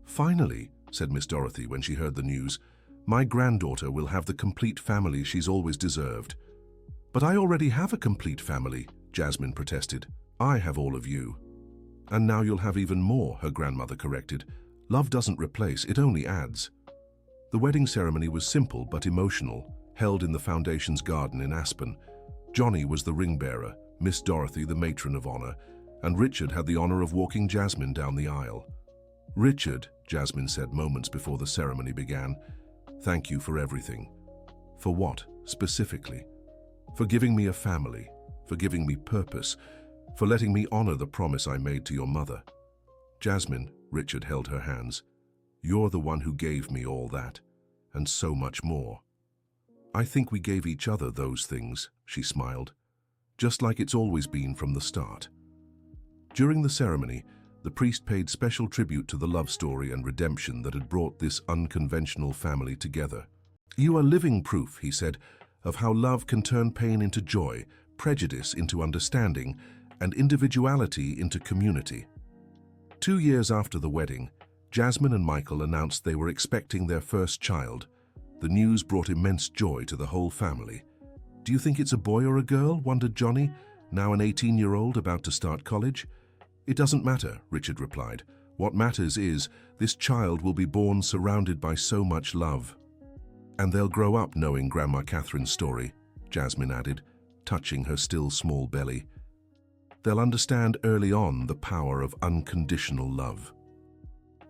Speaker 1: Finally, said Miss Dorothy when she heard the news. "My granddaughter will have the complete family she's always deserved." "But I already have a complete family," Jasmine protested. "I have all of you." "And now you'll have even more," her grandmother corrected. "Love doesn't replace, it only adds." The wedding ceremony was simple but emotional, held in the Foundation's garden in Aspen. Johnny was the ring bearer, Miss Dorothy the matron of honor, and Richard had the honor of walking Jasmine down the aisle. "Richard," Jasmine said moments before the ceremony began, "thank you for everything." "For what, specifically?" "For giving me a family, for giving me purpose, for letting me honor the promise I made to your mother." "Jasmine," Richard held her hands, "you're the one who gave me all that, and so much more." "I think we gave each other those things," she smiled, "just like it's always been from the start." During the ceremony, the priest paid special tribute to the love story and redemption that had brought this unconventional family together. "You are living proof," he said, "of how love can turn pain into joy, prejudice into understanding, and individuality into community." 2 years after the wedding, Jasmine and Michael announced they were expecting their first child. The news brought immense joy to the whole family. "Do you think it's a boy or a girl?" wondered Johnny, now an 18-year-old about to start college. "It doesn't matter," Richard replied. "What matters is this child will be born surrounded by so much love." "And they'll grow up knowing Grandma Catherine's story," Jasmine added, touching her still small belly. "They'll understand early on the power of unconditional love."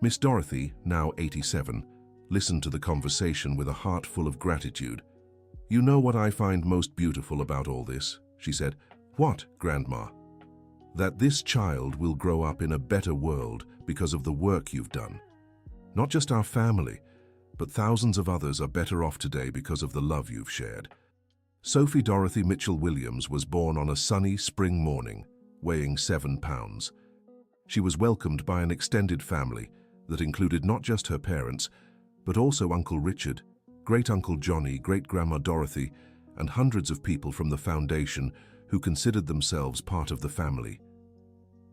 Speaker 1: Miss Dorothy, now 87, listened to the conversation with a heart full of gratitude. "You know what I find most beautiful about all this?" she said. "What, Grandma?" "That this child will grow up in a better world because of the work you've done. Not just our family, but thousands of others are better off today because of the love you've shared." Sophie Dorothy Mitchell Williams was born on a sunny spring morning, weighing 7 pounds. She was welcomed by an extended family that included not just her parents, but also Uncle Richard, Great-Uncle Johnny, Great-Grandma Dorothy, and hundreds of people from the Foundation who considered themselves part of the family.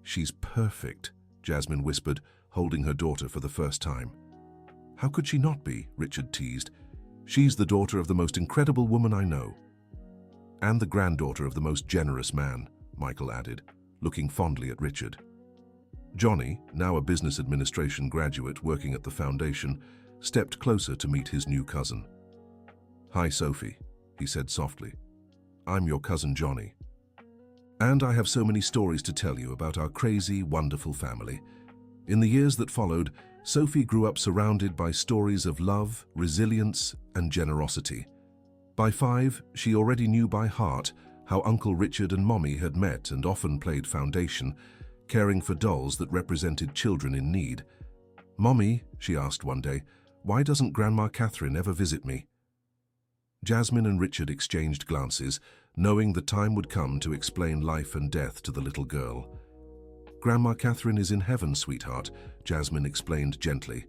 Speaker 1: "She's perfect," Jasmine whispered, holding her daughter for the first time. "How could she not be?" Richard teased. "She's the daughter of the most incredible woman I know." "And the granddaughter of the most generous man," Michael added, looking fondly at Richard. Johnny, now a business administration graduate working at the Foundation, stepped closer to meet his new cousin. "Hi, Sophie," he said softly. "I'm your cousin Johnny. And I have so many stories to tell you about our crazy, wonderful family." In the years that followed, Sophie grew up surrounded by stories of love, resilience, and generosity. By 5, she already knew by heart how Uncle Richard and Mommy had met and often played Foundation, caring for dolls that represented children in need. "Mommy," she asked one day, "why doesn't Grandma Catherine ever visit me?" Jasmine and Richard exchanged glances, knowing the time would come to explain life and death to the little girl. "Grandma Catherine is in heaven, sweetheart," Jasmine explained gently,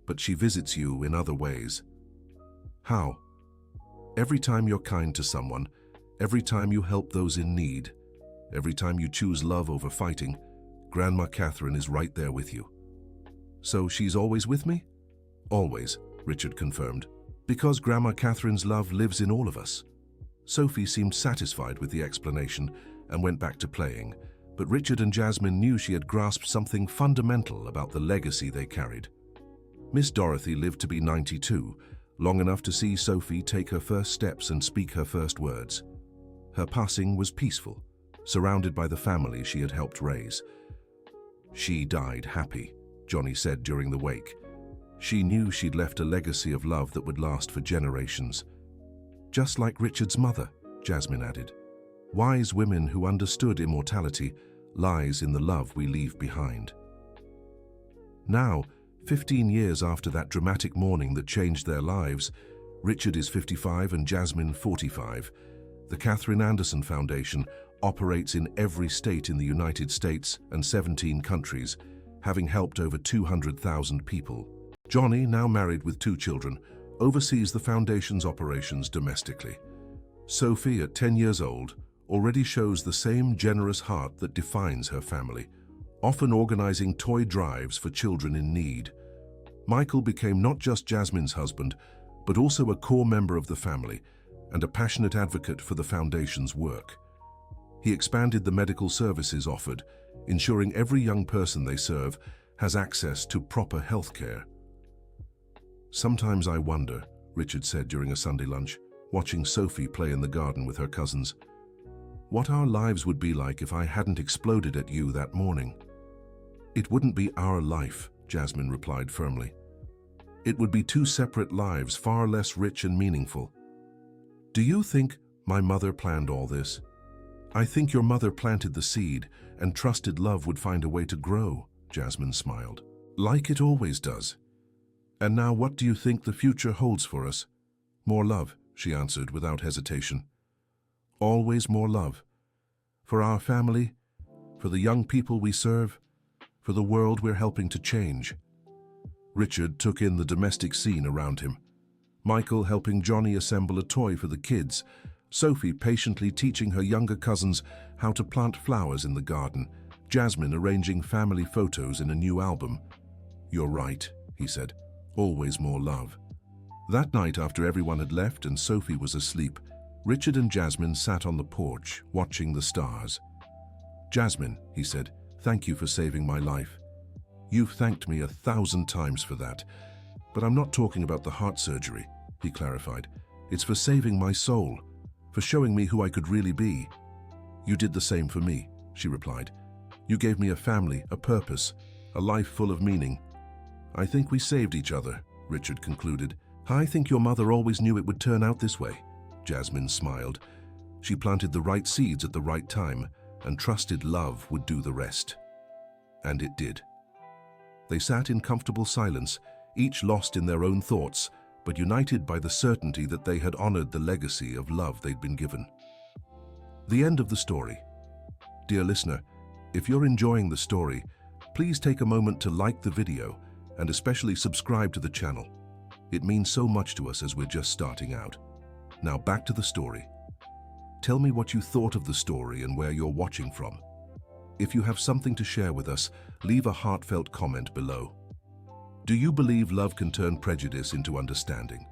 Speaker 1: "but she visits you in other ways." "How?" "Every time you're kind to someone, every time you help those in need, every time you choose love over fighting, Grandma Catherine is right there with you." "So she's always with me?" "Always," Richard confirmed, "because Grandma Catherine's love lives in all of us." Sophie seemed satisfied with the explanation and went back to playing, but Richard and Jasmine knew she had grasped something fundamental about the legacy they carried. Miss Dorothy lived to be 92, long enough to see Sophie take her first steps and speak her first words. Her passing was peaceful, surrounded by the family she had helped raise. "She died happy," Johnny said during the wake. "She knew she'd left a legacy of love that would last for generations." "Just like Richard's mother," Jasmine added. "Wise women who understood immortality lies in the love we leave behind." Now, 15 years after that dramatic morning that changed their lives, Richard is 55 and Jasmine 45. The Catherine Anderson Foundation operates in every state in the United States and 17 countries, having helped over 200,000 people. Johnny, now married with 2 children, oversees the Foundation's operations domestically. Sophie, at 10 years old, already shows the same generous heart that defines her family, often organizing toy drives for children in need. Michael became not just Jasmine's husband, but also a core member of the family and a passionate advocate for the foundation's work. He expanded the medical services offered, ensuring every young person they serve has access to proper health care. "Sometimes I wonder," Richard said during a Sunday lunch, watching Sophie play in the garden with her cousins, "what our lives would be like if I hadn't exploded at you that morning." "It wouldn't be our life," Jasmine replied firmly. "It would be two separate lives, far less rich and meaningful." "Do you think my mother planned all this?" "I think your mother planted the seed and trusted love would find a way to grow," Jasmine smiled. "Like it always does." "And now what do you think the future holds for us?" "More love," she answered without hesitation. "Always more love. For our family, for the young people we serve, for the world we're helping to change." Richard took in the domestic scene around him. Michael helping Johnny assemble a toy for the kids, Sophie patiently teaching her younger cousins how to plant flowers in the garden, Jasmine arranging family photos in a new album. "You're right," he said. "Always more love." That night, after everyone had left and Sophie was asleep, Richard and Jasmine sat on the porch, watching the stars. "Jasmine," he said, "thank you for saving my life. You've thanked me 1,000 times for that. But I'm not talking about the heart surgery," he clarified. "It's for saving my soul, for showing me who I could really be." "You did the same for me," she replied. "You gave me a family, a purpose, a life full of meaning." "I think we saved each other," Richard concluded. "I think your mother always knew it would turn out this way," Jasmine smiled. "She planted the right seeds at the right time and trusted love would do the rest." And it did. They sat in comfortable silence, each lost in their own thoughts, but united by the certainty that they had honored the legacy of love they'd been given. The end of the story. Dear listener, if you're enjoying the story, please take a moment to like the video and especially subscribe to the channel. It means so much to us as we're just starting out. Now back to the story. Tell me what you thought of the story and where you're watching from. If you have something to share with us, leave a heartfelt comment below. Do you believe love can turn prejudice into understanding?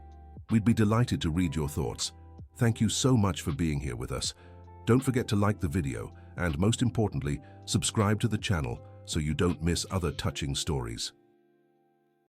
Speaker 1: We'd be delighted to read your thoughts. Thank you so much for being here with us. Don't forget to like the video and, most importantly, subscribe to the channel so you don't miss other touching stories.